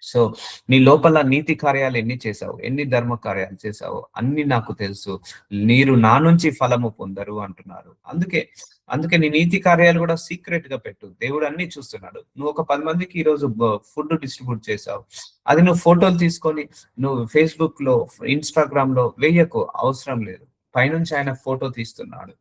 సో నీ లోపల నీతి కార్యాలు ఎన్ని చేశావు, ఎన్ని ధర్మ కార్యాలు చేశావు అన్ని నాకు తెలుసు, మీరు నా నుంచి ఫలము పొందరు అంటున్నారు. అందుకే అందుకే నీ నీతి కార్యాలు కూడా సీక్రెట్ గా పెట్టు, దేవుడు అన్ని చూస్తున్నాడు. నువ్వు ఒక 10 మందికి ఈ రోజు ఫుడ్ డిస్ట్రిబ్యూట్ చేసావు, అది నువ్వు ఫోటోలు తీసుకొని నువ్వు ఫేస్బుక్ లో ఇన్స్టాగ్రామ్ లో వేయకు, అవసరం లేదు. పైనుంచి ఆయన ఫోటో తీస్తున్నాడు,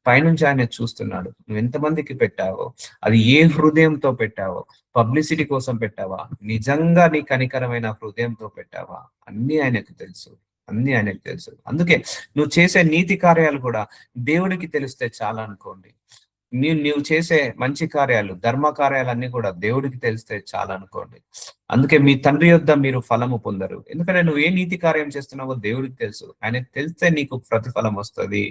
పైనుంచి ఆయన చూస్తున్నాడు నువ్వు ఎంతమందికి పెట్టావో, అది ఏ హృదయంతో పెట్టావో, పబ్లిసిటీ కోసం పెట్టావా, నిజంగా నీ కనికరమైన హృదయంతో పెట్టావా, అన్ని ఆయనకు తెలుసు, అన్ని ఆయనకు తెలుసు. అందుకే నువ్వు చేసే నీతి కార్యాలు కూడా దేవుడికి తెలిస్తే చాలా అనుకోండి. నీవు చేసే మంచి కార్యాలు, ధర్మ కార్యాలన్నీ కూడా దేవుడికి తెలిస్తే చాలా అనుకోండి. అందుకే మీ తండ్రి యొద్ద మీరు ఫలము పొందరు, ఎందుకంటే నువ్వు ఏ నీతి కార్యం చేస్తున్నావో దేవుడికి తెలుసు, ఆయనకు తెలిస్తే నీకు ప్రతిఫలం వస్తుంది.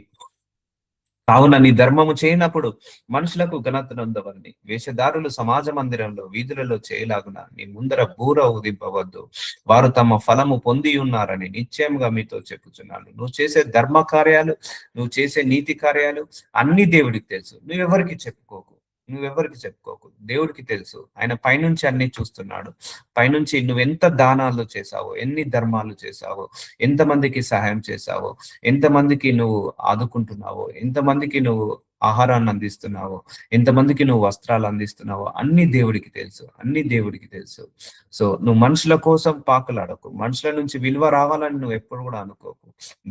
కావున నీ ధర్మము చేయనప్పుడు మనుషులకు ఘనత నొందవని వేషధారులు సమాజ మందిరంలో వీధులలో చేయలాగున నీ ముందర బూర ఊదింపవద్దు, వారు తమ ఫలము పొంది ఉన్నారని నిశ్చయంగా మీతో చెప్పుచున్నాను. నువ్వు చేసే ధర్మ కార్యాలు, నువ్వు చేసే నీతి కార్యాలు అన్ని దేవుడికి తెలుసు, నువ్వెవరికి చెప్పుకోకు, నువ్వెవరికి చెప్పుకోకు, దేవుడికి తెలుసు. ఆయన పైనుంచి అన్ని చూస్తున్నాడు. పైనుంచి నువ్వెంత దానాలు చేశావో, ఎన్ని ధర్మాలు చేశావో, ఎంతమందికి సహాయం చేశావో, ఎంతమందికి నువ్వు ఆదుకుంటున్నావో, ఎంతమందికి నువ్వు ఆహారాన్ని అందిస్తున్నావో, ఎంతమందికి నువ్వు వస్త్రాలు అందిస్తున్నావో అన్ని దేవుడికి తెలుసు, అన్ని దేవుడికి తెలుసు. సో నువ్వు మనుషుల కోసం పాకులాడకు, మనుషుల నుంచి విలువ రావాలని నువ్వు ఎప్పుడు కూడా అనుకోకు,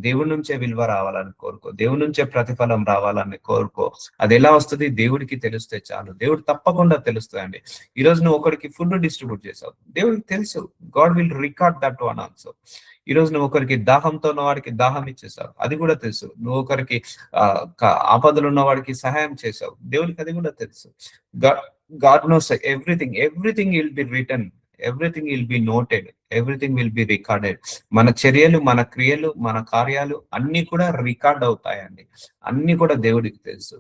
దేవుడి నుంచే విలువ రావాలని కోరుకో, దేవుడి నుంచే ప్రతిఫలం రావాలని కోరుకో. అది ఎలా వస్తుంది, దేవుడికి తెలిస్తే చాలు, దేవుడు తప్పకుండా తెలుస్తాయండి. ఈ రోజు నువ్వు ఒకరికి ఫుడ్ డిస్ట్రిబ్యూట్ చేసావు, దేవుడికి తెలుసు, God will record that one also. ఈ రోజు నువ్వు ఒకరికి దాహంతో ఉన్న వాడికి దాహం ఇచ్చేసావు, అది కూడా తెలుసు. నువ్వు ఒకరికి ఆపదలు ఉన్న వాడికి సహాయం చేసావు, దేవుడికి అది కూడా తెలుసు. God knows everything, everything will be return, everything will be noted, everything will be recorded. మన చర్యలు, మన క్రియలు, మన కార్యాలు అన్ని కూడా రికార్డ్ అవుతాయండి, అన్ని కూడా దేవుడికి తెలుసు.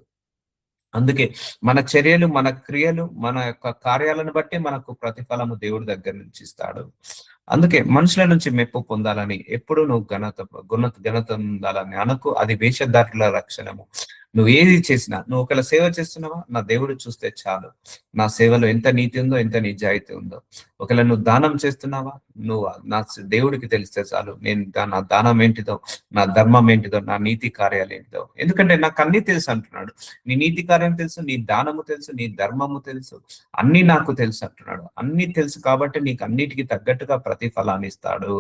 అందుకే మన చర్యలు, మన క్రియలు, మన యొక్క కార్యాలను బట్టి మనకు ప్రతిఫలము దేవుడి దగ్గర నుంచి ఇస్తాడు. అందుకే మనుషుల నుంచి మెప్పు పొందాలని ఎప్పుడు నువ్వు ఘనత పొందాలని అనకు, అది వేషధారుల లక్షణము. నువ్వు ఏది చేసినా, నువ్వు ఒకవేళ సేవ చేస్తున్నావా, నా దేవుడు చూస్తే చాలు, నా సేవలో ఎంత నీతి ఉందో, ఎంత నిజాయితీ ఉందో. ఒకవేళ నువ్వు దానం చేస్తున్నావా, నువ్వు నా దేవుడికి తెలిస్తే చాలు, నేను నా దానం ఏంటిదో, నా ధర్మం ఏంటిదో, నా నీతి కార్యాలు ఏంటిదో. ఎందుకంటే నాకు అన్ని తెలుసు అంటున్నాడు. నీ నీతి కార్యం తెలుసు, నీ దానము తెలుసు, నీ ధర్మము తెలుసు, అన్ని నాకు తెలుసు అంటున్నాడు. అన్ని తెలుసు కాబట్టి నీకు అన్నిటికీ తగ్గట్టుగా ప్రతిఫలాన్ని ఇస్తాడు.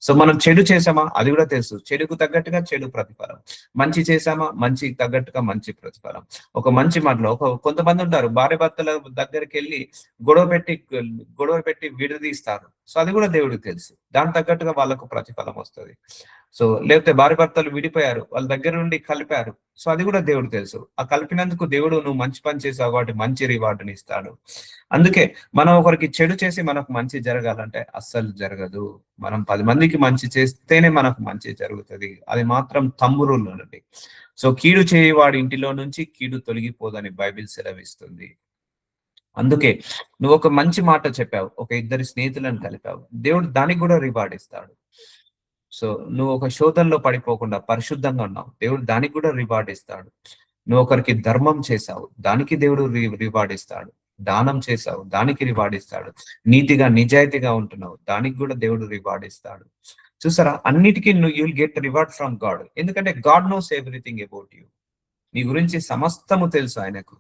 సో మనం చెడు చేసామా, అది కూడా తెలుసు, చెడుకు తగ్గట్టుగా చెడు ప్రతిఫలం. మంచి చేసామా, మంచి తగ్గట్టుగా మంచి ప్రతిఫలం. ఒక మంచి మాటలో కొంతమంది ఉంటారు, భార్య భర్తల దగ్గరికి వెళ్ళి గొడవ పెట్టి విడదీస్తారు. సో అది కూడా దేవుడికి తెలుసు, దాని తగ్గట్టుగా వాళ్ళకు ప్రతిఫలం వస్తుంది. సో లేకపోతే భార్య భర్తలు విడిపోయారు, వాళ్ళ దగ్గర నుండి కలిపారు. సో అది కూడా దేవుడు తెలుసు, ఆ కలిపినందుకు దేవుడు నువ్వు మంచి పని చేసావు కాబట్టి మంచి రివార్డుని ఇస్తాడు. అందుకే మనం ఒకరికి చెడు చేసి మనకు మంచి జరగాలంటే అస్సలు జరగదు. మనం 10 మందికి మంచి చేస్తేనే మనకు మంచి జరుగుతుంది, అది మాత్రం తమ్మురులు నుండి. సో కీడు చేయవాడి ఇంటిలో నుంచి కీడు తొలగిపోదని బైబిల్ సెలవిస్తుంది. అందుకే నువ్వు ఒక మంచి మాట చెప్పావు, ఒక ఇద్దరి స్నేహితులను కలిపావు, దేవుడు దానికి కూడా రివార్డ్ ఇస్తాడు. సో నువ్వు ఒక శోధనలో పడిపోకుండా పరిశుద్ధంగా ఉన్నావు, దేవుడు దానికి కూడా రివార్డ్ ఇస్తాడు. నువ్వు ఒకరికి ధర్మం చేశావు, దానికి దేవుడు రివార్డ్ ఇస్తాడు. దానం చేశావు, దానికి రివార్డ్ ఇస్తాడు. నీతిగా నిజాయితీగా ఉంటున్నావు, దానికి కూడా దేవుడు రివార్డ్ ఇస్తాడు. చూసారా, అన్నిటికీ you will get reward from God, ఎందుకంటే God knows everything about you. నీ గురించి సమస్తము తెలుసు ఆయనకు.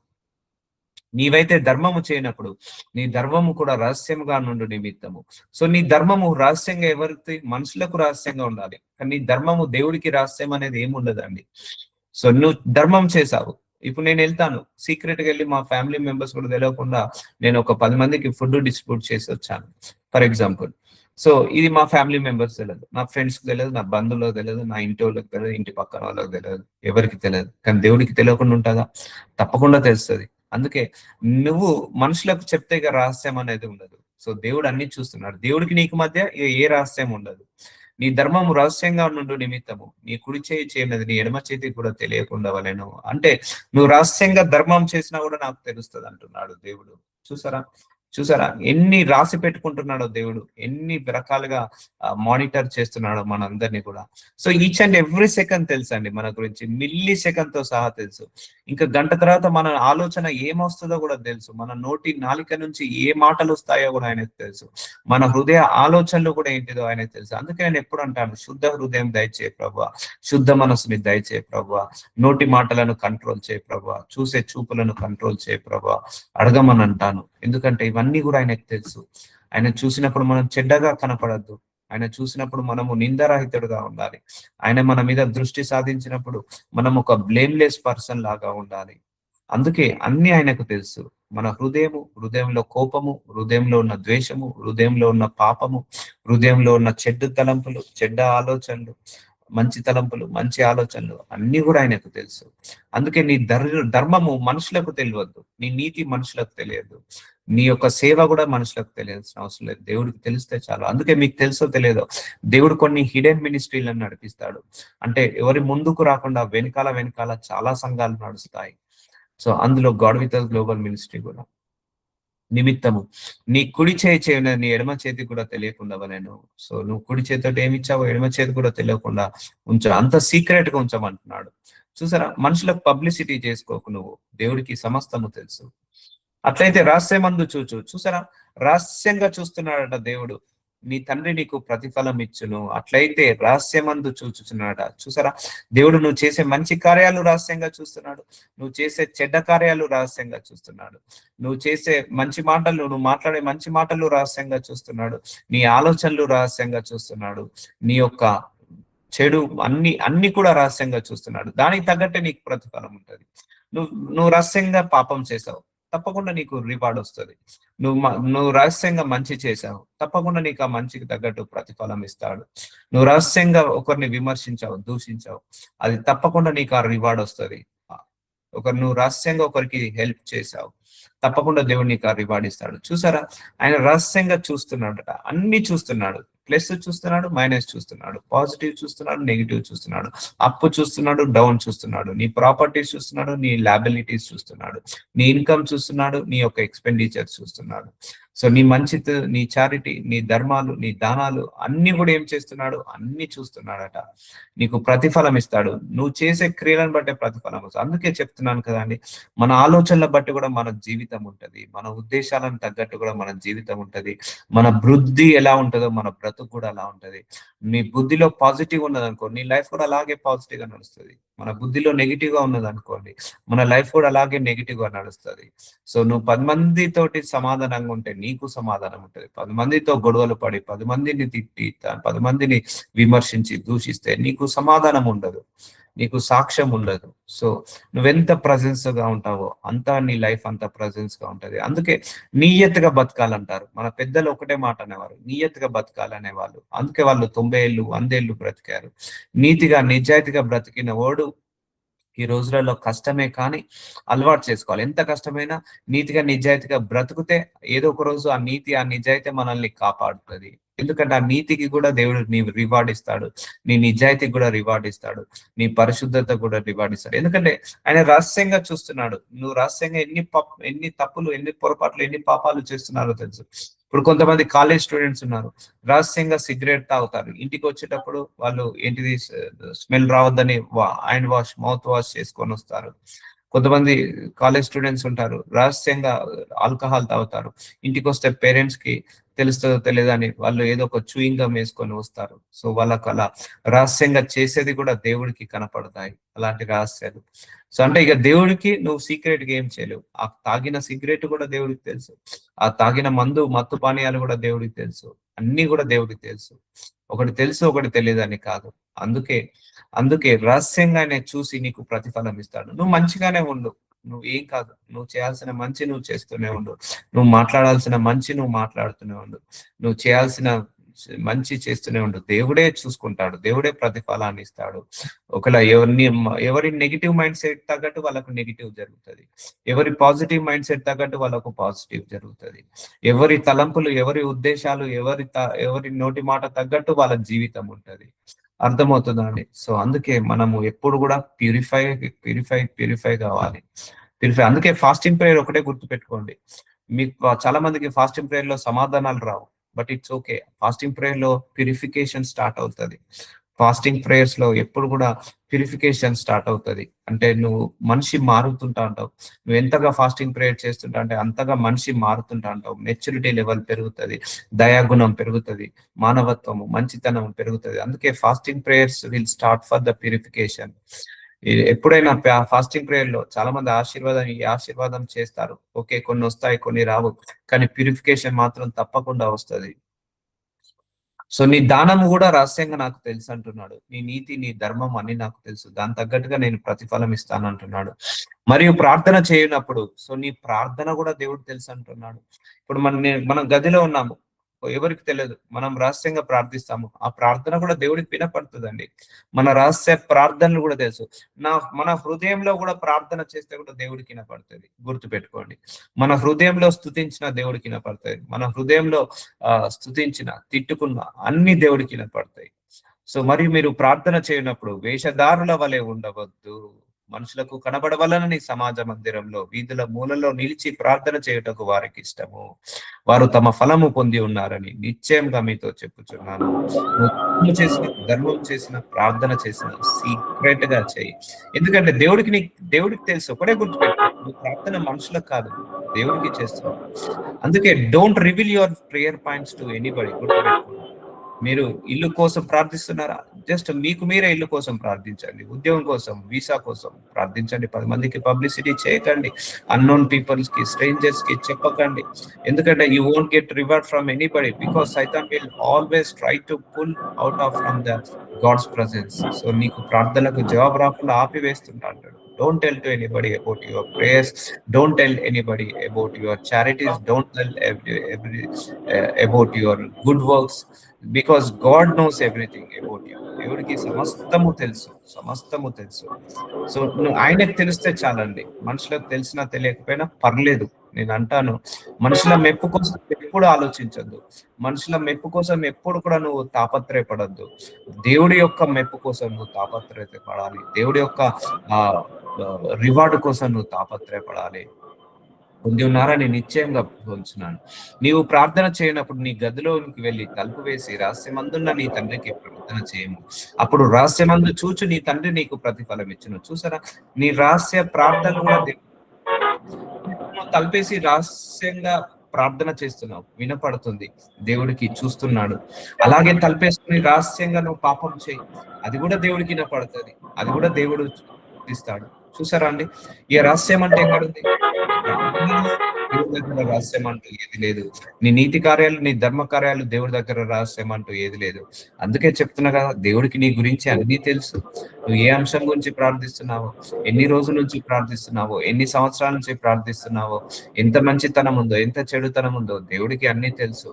నీవైతే ధర్మము చేయనప్పుడు నీ ధర్మము కూడా రహస్యంగా నుండి నిమిత్తము. సో నీ ధర్మము రహస్యంగా ఎవరికి, మనుషులకు రహస్యంగా ఉండాలి, కానీ నీ ధర్మము దేవుడికి రహస్యం అనేది ఏముండదండి. సో నువ్వు ధర్మం చేసావు, ఇప్పుడు నేను వెళ్తాను సీక్రెట్ గా వెళ్ళి మా ఫ్యామిలీ మెంబర్స్ కూడా తెలియకుండా నేను ఒక 10 మందికి ఫుడ్ డిస్ట్రిబ్యూట్ చేసి వచ్చాను ఫర్ ఎగ్జాంపుల్. సో ఇది మా ఫ్యామిలీ మెంబర్స్ తెలియదు, నా ఫ్రెండ్స్ కి తెలియదు, నా బంధువులకు తెలియదు, నా ఇంటి వాళ్ళకి తెలియదు, ఇంటి పక్కన వాళ్ళకి తెలియదు, ఎవరికి తెలియదు. కానీ దేవుడికి తెలియకుండా ఉంటుందా, తప్పకుండా తెలుస్తుంది. అందుకే నువ్వు మనుషులకు చెప్తే ఇక రహస్యం అనేది ఉండదు. సో దేవుడు అన్ని చూస్తున్నాడు, దేవుడికి నీకు మధ్య ఏ రహస్యం ఉండదు. నీ ధర్మము రహస్యంగా నుండు నిమిత్తము నీ కుడి చేయి చేయనది నీ ఎడమ చేతికి కూడా తెలియకుండా వలెను. అంటే నువ్వు రహస్యంగా ధర్మం చేసినా కూడా నాకు తెలుస్తుంది అంటున్నాడు దేవుడు. చూసారా, చూసారా ఎన్ని రాసి పెట్టుకుంటున్నాడో దేవుడు, ఎన్ని రకాలుగా మానిటర్ చేస్తున్నాడో మనందరినీ కూడా. So each and every second తెలుసు అండి మన గురించి, మిల్లీ సెకండ్ తో సహా తెలుసు. ఇంకా గంట తర్వాత మన ఆలోచన ఏమొస్తుందో కూడా తెలుసు, మన నోటి నాలిక నుంచి ఏ మాటలు వస్తాయో కూడా ఆయనకు తెలుసు, మన హృదయ ఆలోచనలు కూడా ఏంటిదో ఆయనకు తెలుసు. అందుకే నేను ఎప్పుడు అంటాను, శుద్ధ హృదయం దయచేయ ప్రభువా, శుద్ధ మనసుని దయచేయ ప్రభువా, నోటి మాటలను కంట్రోల్ చేయ ప్రభువా, చూసే చూపులను కంట్రోల్ చేయ ప్రభువా, అడగమని అంటాను. ఎందుకంటే ఇవన్నీ కూడా ఆయనకు తెలుసు. ఆయన చూసినప్పుడు మనం చెడ్డగా కనపడద్దు, ఆయన చూసినప్పుడు మనము నిందరహితుడుగా ఉండాలి, ఆయన మన మీద దృష్టి సాధించినప్పుడు మనం ఒక బ్లేమ్లెస్ పర్సన్ లాగా ఉండాలి. అందుకే అన్ని ఆయనకు తెలుసు. మన హృదయము, హృదయంలో కోపము, హృదయంలో ఉన్న ద్వేషము, హృదయంలో ఉన్న పాపము, హృదయంలో ఉన్న చెడ్డ తలంపులు, చెడ్డ ఆలోచనలు, మంచి తలంపులు, మంచి ఆలోచనలు అన్ని కూడా ఆయనకు తెలుసు. అందుకే నీ ధర్మము మనుషులకు తెలియవద్దు, నీ నీతి మనుషులకు తెలియదు, నీ యొక్క సేవ కూడా మనుషులకు తెలియాల్సిన అవసరం లేదు, దేవుడికి తెలిస్తే చాలు. అందుకే మీకు తెలుసో తెలియదో దేవుడు కొన్ని హిడెన్ మినిస్ట్రీలను నడిపిస్తాడు. అంటే ఎవరి ముందుకు రాకుండా వెనకాల వెనకాల చాలా సంఘాలు నడుస్తాయి. సో అందులో గాడ్ విత్ గ్లోబల్ మినిస్ట్రీ కూడా నిమిత్తము నీ కుడి చేయి నీ ఎడమ చేతి కూడా తెలియకుండా నేను. సో నువ్వు కుడి చేతితో ఏమి ఇచ్చావో ఎడమ చేతి కూడా తెలియకుండా ఉంచు, అంత సీక్రెట్ గా ఉంచమంటున్నాడు. చూసారా, మనుషులకు పబ్లిసిటీ చేసుకోకు, నువ్వు దేవుడికి సమస్తము తెలుసు. అట్లయితే రహస్యమందు చూసారా, రహస్యంగా చూస్తున్నాడట దేవుడు, నీ తండ్రి నీకు ప్రతిఫలం ఇచ్చును. అట్లయితే రహస్యమందు చూచుచున్నాడ. చూసారా, దేవుడు నువ్వు చేసే మంచి కార్యాలు రహస్యంగా చూస్తున్నాడు, నువ్వు చేసే చెడ్డ కార్యాలు రహస్యంగా చూస్తున్నాడు, నువ్వు చేసే మంచి మాటలు, నువ్వు మాట్లాడే మంచి మాటలు రహస్యంగా చూస్తున్నాడు, నీ ఆలోచనలు రహస్యంగా చూస్తున్నాడు, నీ యొక్క చెడు అన్ని కూడా రహస్యంగా చూస్తున్నాడు. దానికి తగ్గట్టే నీకు ప్రతిఫలం ఉంటుంది. నువ్వు రహస్యంగా పాపం చేసావు, తప్పకుండా నీకు రివార్డ్ వస్తుంది. నువ్వు రహస్యంగా మంచి చేశావు, తప్పకుండా నీకు ఆ మంచికి తగ్గట్టు ప్రతిఫలం ఇస్తాడు. నువ్వు రహస్యంగా ఒకరిని విమర్శించావు, దూషించావు, అది తప్పకుండా నీకు ఆ రివార్డ్ వస్తుంది. నువ్వు రహస్యంగా ఒకరికి హెల్ప్ చేశావు, తప్పకుండా దేవుడు నీకు ఆ రివార్డ్ ఇస్తాడు. చూసారా, ఆయన రహస్యంగా చూస్తున్నాడట, అన్ని చూస్తున్నాడు. ప్లస్ చూస్తున్నాడు, మైనస్ చూస్తున్నాడు, పాజిటివ్ చూస్తున్నాడు, నెగిటివ్ చూస్తున్నాడు, అప్పు చూస్తున్నాడు, డౌన్ చూస్తున్నాడు, నీ ప్రాపర్టీస్ చూస్తున్నాడు, నీ లాబిలిటీస్ చూస్తున్నాడు, నీ ఇన్కమ్ చూస్తున్నాడు, నీ యొక్క ఎక్స్పెండిచర్ చూస్తున్నాడు. సో నీ మంచిత, నీ చారిటీ, నీ ధర్మాలు, నీ దానాలు అన్ని కూడా ఏం చేస్తున్నాడు, అన్ని చూస్తున్నాడట. నీకు ప్రతిఫలం ఇస్తాడు, నువ్వు చేసే క్రియలను బట్టే ప్రతిఫలం వస్తుంది. అందుకే చెప్తున్నాను కదండి, మన ఆలోచనల బట్టి కూడా మన జీవితం ఉంటది, మన ఉద్దేశాలను తగ్గట్టు కూడా మన జీవితం ఉంటది, మన బుద్ధి ఎలా ఉంటుందో మన బ్రతుకు కూడా అలా ఉంటది. నీ బుద్ధిలో పాజిటివ్ ఉన్నది అనుకో, నీ లైఫ్ కూడా అలాగే పాజిటివ్ గా నడుస్తుంది. మన బుద్ధిలో నెగిటివ్ గా ఉన్నది అనుకోండి, మన లైఫ్ కూడా అలాగే నెగిటివ్ గా నడుస్తుంది. సో నువ్వు 10 మందితోటి సమాధానంగా ఉంటే నీకు సమాధానం ఉంటుంది. 10 మందితో గొడవలు పడి, 10 మందిని తిట్టి, 10 మందిని విమర్శించి దూషిస్తే నీకు సమాధానం ఉండదు, నీకు సాక్ష్యం ఉండదు. సో నువ్వెంత ప్రజెన్స్ గా ఉంటావో అంతా నీ లైఫ్ అంత ప్రజెన్స్ గా ఉంటది. అందుకే నియత్తుగా బతకాలంటారు. మన పెద్దలు ఒకటే మాట అనేవారు, నియత్తుగా బతకాలనేవాళ్ళు. అందుకే వాళ్ళు 90 ఏళ్ళు 100 ఏళ్ళు బ్రతికారు. నీతిగా నిజాయితీగా బ్రతికిన వాడు ఈ రోజులలో కష్టమే, కానీ అలవాటు చేసుకోవాలి. ఎంత కష్టమైనా నీతిగా నిజాయితీగా బ్రతుకుతే ఏదో ఒక రోజు ఆ నీతి, ఆ నిజాయితీ మనల్ని కాపాడుతుంది. ఎందుకంటే ఆ నీతికి కూడా దేవుడు నీ రివార్డ్ ఇస్తాడు, నీ నిజాయితీకి కూడా రివార్డ్ ఇస్తాడు, నీ పరిశుద్ధత కూడా రివార్డ్ ఇస్తాడు. ఎందుకంటే ఆయన రహస్యంగా చూస్తున్నాడు. నువ్వు రహస్యంగా ఎన్ని తప్పులు, ఎన్ని పొరపాట్లు, ఎన్ని పాపాలు చేస్తున్నారో తెలుసు. ఇప్పుడు కొంతమంది కాలేజ్ స్టూడెంట్స్ ఉన్నారు, రహస్యంగా సిగరెట్ తాగుతారు, ఇంటికి వచ్చేటప్పుడు వాళ్ళు ఏంటిది స్మెల్ రావద్దని హ్యాండ్ వాష్, మౌత్ వాష్ చేసుకొని వస్తారు. కొంతమంది కాలేజ్ స్టూడెంట్స్ ఉంటారు, రహస్యంగా ఆల్కహాల్ తాగుతారు, ఇంటికి వస్తే పేరెంట్స్ కి తెలుస్తుందో తెలియదని వాళ్ళు ఏదో ఒక చూయింగ్ గమ్ వేసుకొని వస్తారు. సో వాళ్ళకు అలా రహస్యంగా చేసేది కూడా దేవుడికి కనపడతాయి అలాంటి రహస్యాలు. సో అంటే ఇక దేవుడికి నువ్వు సీక్రెట్ గా ఏం చేయలేవు. ఆ తాగిన సిగరెట్ కూడా దేవుడికి తెలుసు, ఆ తాగిన మందు, మత్తు పానీయాలు కూడా దేవుడికి తెలుసు, అన్ని కూడా దేవుడికి తెలుసు. ఒకటి తెలుసు, ఒకటి తెలియదని కాదు. అందుకే అందుకే రహస్యంగానే చూసి నీకు ప్రతిఫలం ఇస్తాడు. నువ్వు మంచిగానే ఉండు, నువ్వు ఏం కాదు, నువ్వు చేయాల్సిన మంచి నువ్వు చేస్తూనే ఉండు, నువ్వు మాట్లాడాల్సిన మంచి నువ్వు మాట్లాడుతూనే ఉండు, నువ్వు చేయాల్సిన మంచి చేస్తూనే ఉండు. దేవుడే చూసుకుంటాడు, దేవుడే ప్రతిఫలాన్ని ఇస్తాడు. ఒకవేళ ఎవరి నెగిటివ్ మైండ్ సెట్ తగ్గట్టు వాళ్ళకు నెగిటివ్ జరుగుతుంది, ఎవరి పాజిటివ్ మైండ్ సెట్ తగ్గట్టు వాళ్ళకు పాజిటివ్ జరుగుతుంది. ఎవరి తలంపులు, ఎవరి ఉద్దేశాలు, ఎవరి నోటి మాట తగ్గట్టు వాళ్ళ జీవితం ఉంటది. అర్థమవుతుందా అండి? సో అందుకే మనము ఎప్పుడు కూడా ప్యూరిఫై కావాలి. అందుకే ఫాస్టింగ్ ప్రేయర్ ఒకటే గుర్తు పెట్టుకోండి. మీకు చాలా మందికి ఫాస్టింగ్ ప్రేయర్ లో సమాధానాలు రావు, but it's okay. Fasting prayer లో ప్యూరిఫికేషన్ స్టార్ట్ అవుతుంది. ఫాస్టింగ్ ప్రేయర్స్ లో ఎప్పుడు కూడా ప్యూరిఫికేషన్ స్టార్ట్ అవుతుంది. అంటే నువ్వు మనిషి మారుతుంటా అంటావు. నువ్వు ఎంతగా ఫాస్టింగ్ ప్రేయర్ చేస్తుంటా అంటే అంతగా మనిషి మారుతుంటా అంటావు. మెచ్యూరిటీ లెవెల్ పెరుగుతుంది, దయాగుణం పెరుగుతుంది, మానవత్వము మంచితనం పెరుగుతుంది. అందుకే fasting prayers will start for the purification. ఎప్పుడైనా ఫాస్టింగ్ ప్రేయర్ లో చాలా మంది ఈ ఆశీర్వాదం చేస్తారు. ఓకే, కొన్ని వస్తాయి, కొన్ని రావు, కానీ ప్యూరిఫికేషన్ మాత్రం తప్పకుండా వస్తుంది. సో నీ దానము కూడా రహస్యంగా నాకు తెలుసు అంటున్నాడు. నీ నీతి, నీ ధర్మం అన్ని నాకు తెలుసు, దాని తగ్గట్టుగా నేను ప్రతిఫలం ఇస్తాను అంటున్నాడు. మరియు ప్రార్థన చేయనప్పుడు, సో నీ ప్రార్థన కూడా దేవుడు తెలుసు అంటున్నాడు. ఇప్పుడు మనం గదిలో ఉన్నాము, ఎవరికి తెలియదు, మనం రహస్యంగా ప్రార్థిస్తాము, ఆ ప్రార్థన కూడా దేవుడికి వినపడుతుందండి. మన రహస్య ప్రార్థనలు కూడా తెలుసు. మన హృదయంలో కూడా ప్రార్థన చేస్తే కూడా దేవుడికి వినపడుతుంది. గుర్తు పెట్టుకోండి, మన హృదయంలో స్తుతించిన దేవుడికి వినపడుతుంది. మన హృదయంలో స్తుతించిన, తిట్టుకున్న అన్ని దేవుడికి వినపడతాయి. సో మరియు మీరు ప్రార్థన చేయనప్పుడు వేషధారుల వలె ఉండవద్దు, మనుషులకు కనబడవలనని సమాజ మందిరంలో వీధుల మూలలో నిలిచి ప్రార్థన చేయుటకు వారికి ఇష్టము, వారు తమ ఫలము పొంది ఉన్నారని నిశ్చయంగా మీతో చెప్పుచున్నాను. నువ్వు ధర్మం చేసిన, ప్రార్థన చేసిన సీక్రెట్ గా చేయి. ఎందుకంటే దేవుడికి తెలుసు. ఒకటే గుర్తుపెట్టు, నువ్వు ప్రార్థన మనుషులకు కాదు, దేవుడికి చేస్తున్నావు. అందుకే don't reveal your prayer points to anybody. గుర్తుపెట్టుకోండి, మీరు ఇల్లు కోసం ప్రార్థిస్తున్నారా? జస్ట్ మీకు మీరే ఇల్లు కోసం ప్రార్థించండి, ఉద్యోగం కోసం, వీసా కోసం ప్రార్థించండి. 10 మందికి పబ్లిసిటీ చేయకండి, అన్నోన్ పీపుల్స్ కి, స్ట్రేంజర్స్ కి చెప్పకండి. ఎందుకంటే you won't get reward from anybody, because సైతాన్ will always try to pull out of from the God's presence. So నీకు ప్రార్థనలకు జవాబు రాకుండా ఆపివేస్తుంటాడు. Don't tell to anybody about your prayers. Don't tell anybody about your charities. Don't tell about your good works, because God knows everything about you. దేవుడికి సమస్తము తెలుసు, సమస్తము తెలుసు. సో నువ్వు ఆయనకు తెలిస్తే చాలండి, మనుషులకు తెలిసినా తెలియకపోయినా పర్లేదు. నేను అంటాను, మనుషుల మెప్పు కోసం ఎప్పుడు ఆలోచించద్దు, మనుషుల మెప్పు కోసం ఎప్పుడు కూడా నువ్వు తాపత్రయపడద్దు. దేవుడి యొక్క మెప్పు కోసం నువ్వు తాపత్రయపడాలి, దేవుడి యొక్క రివార్డు కోసం నువ్వు తాపత్రయపడాలి. పొంది ఉన్నారని నిశ్చయంగా ఉంచున్నాను. నీవు ప్రార్థన చేయనప్పుడు నీ గదిలోనికి వెళ్ళి తలుపు వేసి రహస్యమందున్న నీ తండ్రికి ప్రార్థన చేయము, అప్పుడు రహస్యమందు చూచు నీ తండ్రి నీకు ప్రతిఫలం ఇచ్చును. చూసారా, నీ రహస్య ప్రార్థన కూడా తలుపేసి రహస్యంగా ప్రార్థన చేస్తున్నావు, వినపడుతుంది, దేవుడికి చూస్తున్నాడు. అలాగే తలుపేసుకుని రహస్యంగా నువ్వు పాపం చేయి, అది కూడా దేవుడికి వినపడుతుంది, అది కూడా దేవుడు ఇస్తాడు. చూసారా అండి, ఈ రహస్యం అంటే ఎక్కడుంది? దేవుడి దగ్గర రహస్యం అంటూ ఏది లేదు. నీ నీతి కార్యాలు, నీ ధర్మ కార్యాలు దేవుడి దగ్గర రహస్యం అంటూ ఏది లేదు. అందుకే చెప్తున్నా కదా, దేవుడికి నీ గురించి అన్ని తెలుసు. నువ్వు ఏ అంశం గురించి ప్రార్థిస్తున్నావో, ఎన్ని రోజుల నుంచి ప్రార్థిస్తున్నావో, ఎన్ని సంవత్సరాల నుంచి ప్రార్థిస్తున్నావో, ఎంత మంచితనం ఉందో, ఎంత చెడుతనం ఉందో దేవుడికి అన్ని తెలుసు.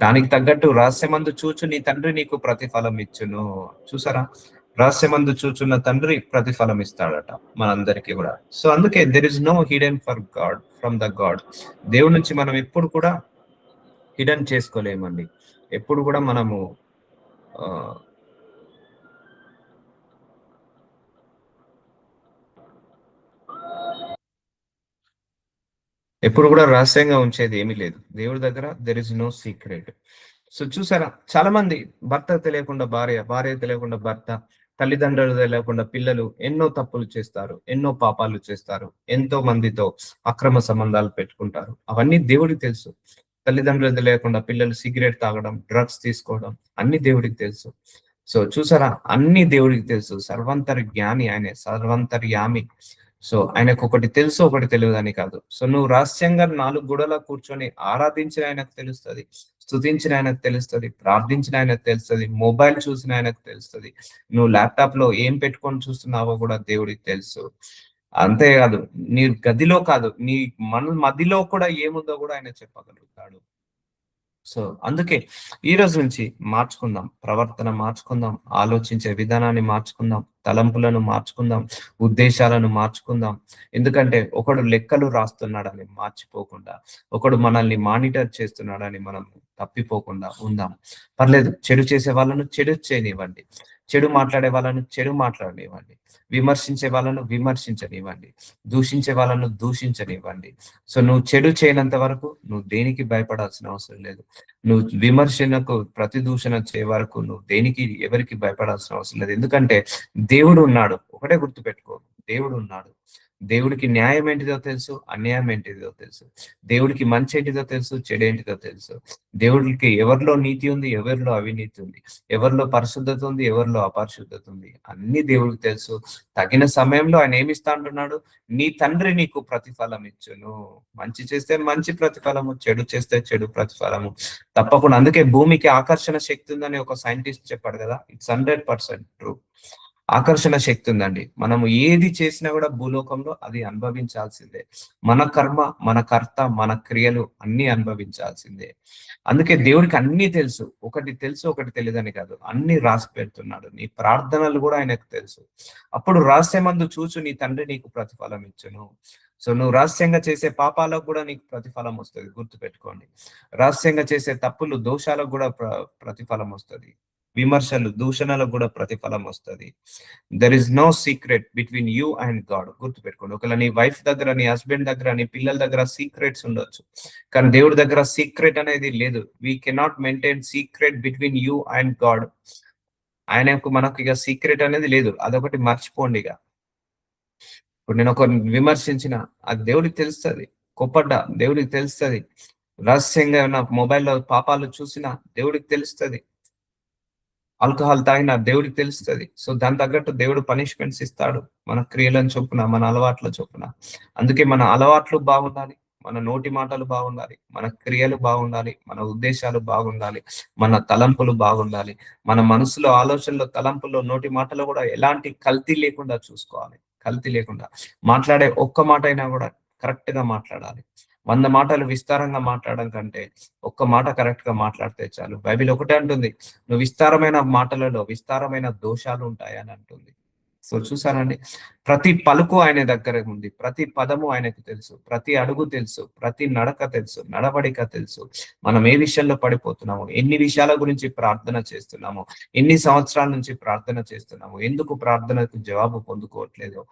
దానికి తగ్గట్టు రహస్యమందు చూచు నీ తండ్రి నీకు ప్రతిఫలం ఇచ్చును. చూసారా, రహస్యమందు చూచున్న తండ్రి ప్రతిఫలం ఇస్తాడట మనందరికీ కూడా. సో అందుకే there is no hidden for God from the God. దేవుడి నుంచి మనం ఎప్పుడు కూడా హిడెన్ చేసుకోలేమండి. ఎప్పుడు కూడా మనము ఎప్పుడు కూడా రహస్యంగా ఉంచేది ఏమీ లేదు దేవుడి దగ్గర. There is no secret. So చూసారా, చాలా మంది భర్త తెలియకుండా భార్య, భార్య తెలియకుండా భర్త, తల్లిదండ్రులు తెలియకుండా పిల్లలు ఎన్నో తప్పులు చేస్తారు, ఎన్నో పాపాలు చేస్తారు, ఎంతో మందితో అక్రమ సంబంధాలు పెట్టుకుంటారు. అవన్నీ దేవుడికి తెలుసు. తల్లిదండ్రులు తెలియకుండా పిల్లలు సిగరెట్ తాగడం, డ్రగ్స్ తీసుకోవడం అన్ని దేవుడికి తెలుసు. సో చూసారా, అన్ని దేవుడికి తెలుసు. సర్వంతరి జ్ఞాని ఆయనే, సర్వంతర్యామి. సో ఆయనకు ఒకటి తెలుసు, ఒకటి తెలియదని కాదు. సో నువ్వు రహస్యంగా 4 గోడల కూర్చొని ఆరాధించిన ఆయనకు తెలుస్తుంది, స్తుతించిన ఆయనకు తెలుస్తుంది, ప్రార్థించిన ఆయనకు తెలుస్తుంది, మొబైల్ చూసిన ఆయనకు తెలుస్తుంది, నువ్వు ల్యాప్టాప్ లో ఏం పెట్టుకొని చూస్తున్నావో కూడా దేవుడికి తెలుసు. అంతేకాదు, నీ గదిలో కాదు, నీ మదిలో కూడా ఏముందో కూడా ఆయన చెప్పగలుగుతాడు. సో అందుకే ఈ రోజు నుంచి మార్చుకుందాం, ప్రవర్తన మార్చుకుందాం, ఆలోచించే విధానాన్ని మార్చుకుందాం, తలంపులను మార్చుకుందాం, ఉద్దేశాలను మార్చుకుందాం. ఎందుకంటే ఒకడు లెక్కలు రాస్తున్నాడని మార్చిపోకుండా, ఒకడు మనల్ని మానిటర్ చేస్తున్నాడని మనం తప్పిపోకుండా ఉందాం. పర్లేదు, చెడు చేసే వాళ్ళను చెడు చేయనివ్వండి, చెడు మాట్లాడే వాళ్ళను చెడు మాట్లాడనివ్వండి, విమర్శించే వాళ్ళను విమర్శించనివ్వండి, దూషించే వాళ్ళను దూషించనివ్వండి. సో నువ్వు చెడు చేయనంత వరకు నువ్వు దేనికి భయపడాల్సిన అవసరం లేదు. నువ్వు విమర్శనకు ప్రతి దూషణ చే వరకు నువ్వు దేనికి ఎవరికి భయపడాల్సిన అవసరం లేదు. ఎందుకంటే దేవుడు ఉన్నాడు. ఒకటే గుర్తుపెట్టుకో, దేవుడు ఉన్నాడు. దేవుడికి న్యాయం ఏంటిదో తెలుసు, అన్యాయం ఏంటిదో తెలుసు. దేవుడికి మంచి ఏంటిదో తెలుసు, చెడేంటిదో తెలుసు. దేవుడికి ఎవరిలో నీతి ఉంది, ఎవరిలో అవినీతి ఉంది, ఎవరిలో పరిశుద్ధత ఉంది, ఎవరిలో అపరిశుద్ధత ఉంది, అన్ని దేవుడికి తెలుసు. తగిన సమయంలో ఆయన ఏమిస్తా అంటున్నాడు, నీ తండ్రి నీకు ప్రతిఫలం ఇచ్చును. మంచి చేస్తే మంచి ప్రతిఫలము, చెడు చేస్తే చెడు ప్రతిఫలము తప్పకుండా. అందుకే భూమికి ఆకర్షణ శక్తి ఉందని ఒక సైంటిస్ట్ చెప్పాడు కదా, ఇట్స్ 100% ట్రూ. ఆకర్షణ శక్తి ఉందండి. మనము ఏది చేసినా కూడా భూలోకంలో అది అనుభవించాల్సిందే. మన కర్మ, మన కర్త, మన క్రియలు అన్ని అనుభవించాల్సిందే. అందుకే దేవుడికి అన్ని తెలుసు. ఒకటి తెలుసు, ఒకటి తెలియదని కాదు. అన్ని రాసి పెడుతున్నాడు. నీ ప్రార్థనలు కూడా ఆయనకు తెలుసు. అప్పుడు రహస్యమందు చూచు నీ తండ్రి నీకు ప్రతిఫలం ఇచ్చును. సో నువ్వు రహస్యంగా చేసే పాపాలకు కూడా నీకు ప్రతిఫలం వస్తుంది. గుర్తుపెట్టుకోండి. రహస్యంగా చేసే తప్పులు, దోషాలకు కూడా ప్రతిఫలం వస్తుంది. విమర్శలు, దూషణలకు కూడా ప్రతిఫలం వస్తుంది. There is no secret between you and God. గుర్తుపెట్టుకోండి. ఒకవేళ నీ వైఫ్ దగ్గర, నీ హస్బెండ్ దగ్గర, నీ పిల్లల దగ్గర సీక్రెట్స్ ఉండొచ్చు, కానీ దేవుడి దగ్గర సీక్రెట్ అనేది లేదు. We cannot maintain secret between you and God. ఆయనకు మనకు ఇక సీక్రెట్ అనేది లేదు. అదొకటి మర్చిపోండి. ఇక ఇప్పుడు నేను ఒక విమర్శించిన, అది దేవుడికి తెలుస్తుంది. కోప్పడ్డా దేవుడికి తెలుస్తుంది. రహస్యంగా నా మొబైల్లో పాపాలు చూసినా దేవుడికి తెలుస్తుంది. ఆల్కహాల్ తాగిన దేవుడికి తెలుస్తుంది. సో దాని తగ్గట్టు దేవుడు పనిష్మెంట్స్ ఇస్తాడు, మన క్రియలను చొప్పున, మన అలవాట్ల చొప్పున. అందుకే మన అలవాట్లు బాగుండాలి, మన నోటి మాటలు బాగుండాలి, మన క్రియలు బాగుండాలి, మన ఉద్దేశాలు బాగుండాలి, మన తలంపులు బాగుండాలి. మన మనసులో, ఆలోచనలో, తలంపుల్లో, నోటి మాటలో కూడా ఎలాంటి కల్తీ లేకుండా చూసుకోవాలి. కల్తీ లేకుండా మాట్లాడే ఒక్క మాట అయినా కూడా కరెక్ట్ గా మాట్లాడాలి. 100 మాటలు విస్తారంగా మాట్లాడడం కంటే ఒక్క మాట కరెక్ట్ గా మాట్లాడితే చాలు. బైబిల్ ఒకటే అంటుంది, నువ్వు విస్తారమైన మాటలలో విస్తారమైన దోషాలు ఉంటాయని అంటుంది. సో చూసారండి, ప్రతి పలుకు ఆయన దగ్గర ఉంది, ప్రతి పదము ఆయనకు తెలుసు, ప్రతి అడుగు తెలుసు, ప్రతి నడక తెలుసు, నడవడిక తెలుసు. మనం ఏ విషయంలో పడిపోతున్నాము, ఎన్ని విషయాల గురించి ప్రార్థన చేస్తున్నాము, ఎన్ని సంవత్సరాల నుంచి ప్రార్థన చేస్తున్నాము, ఎందుకు ప్రార్థనకు జవాబు పొందుకోవట్లేదు,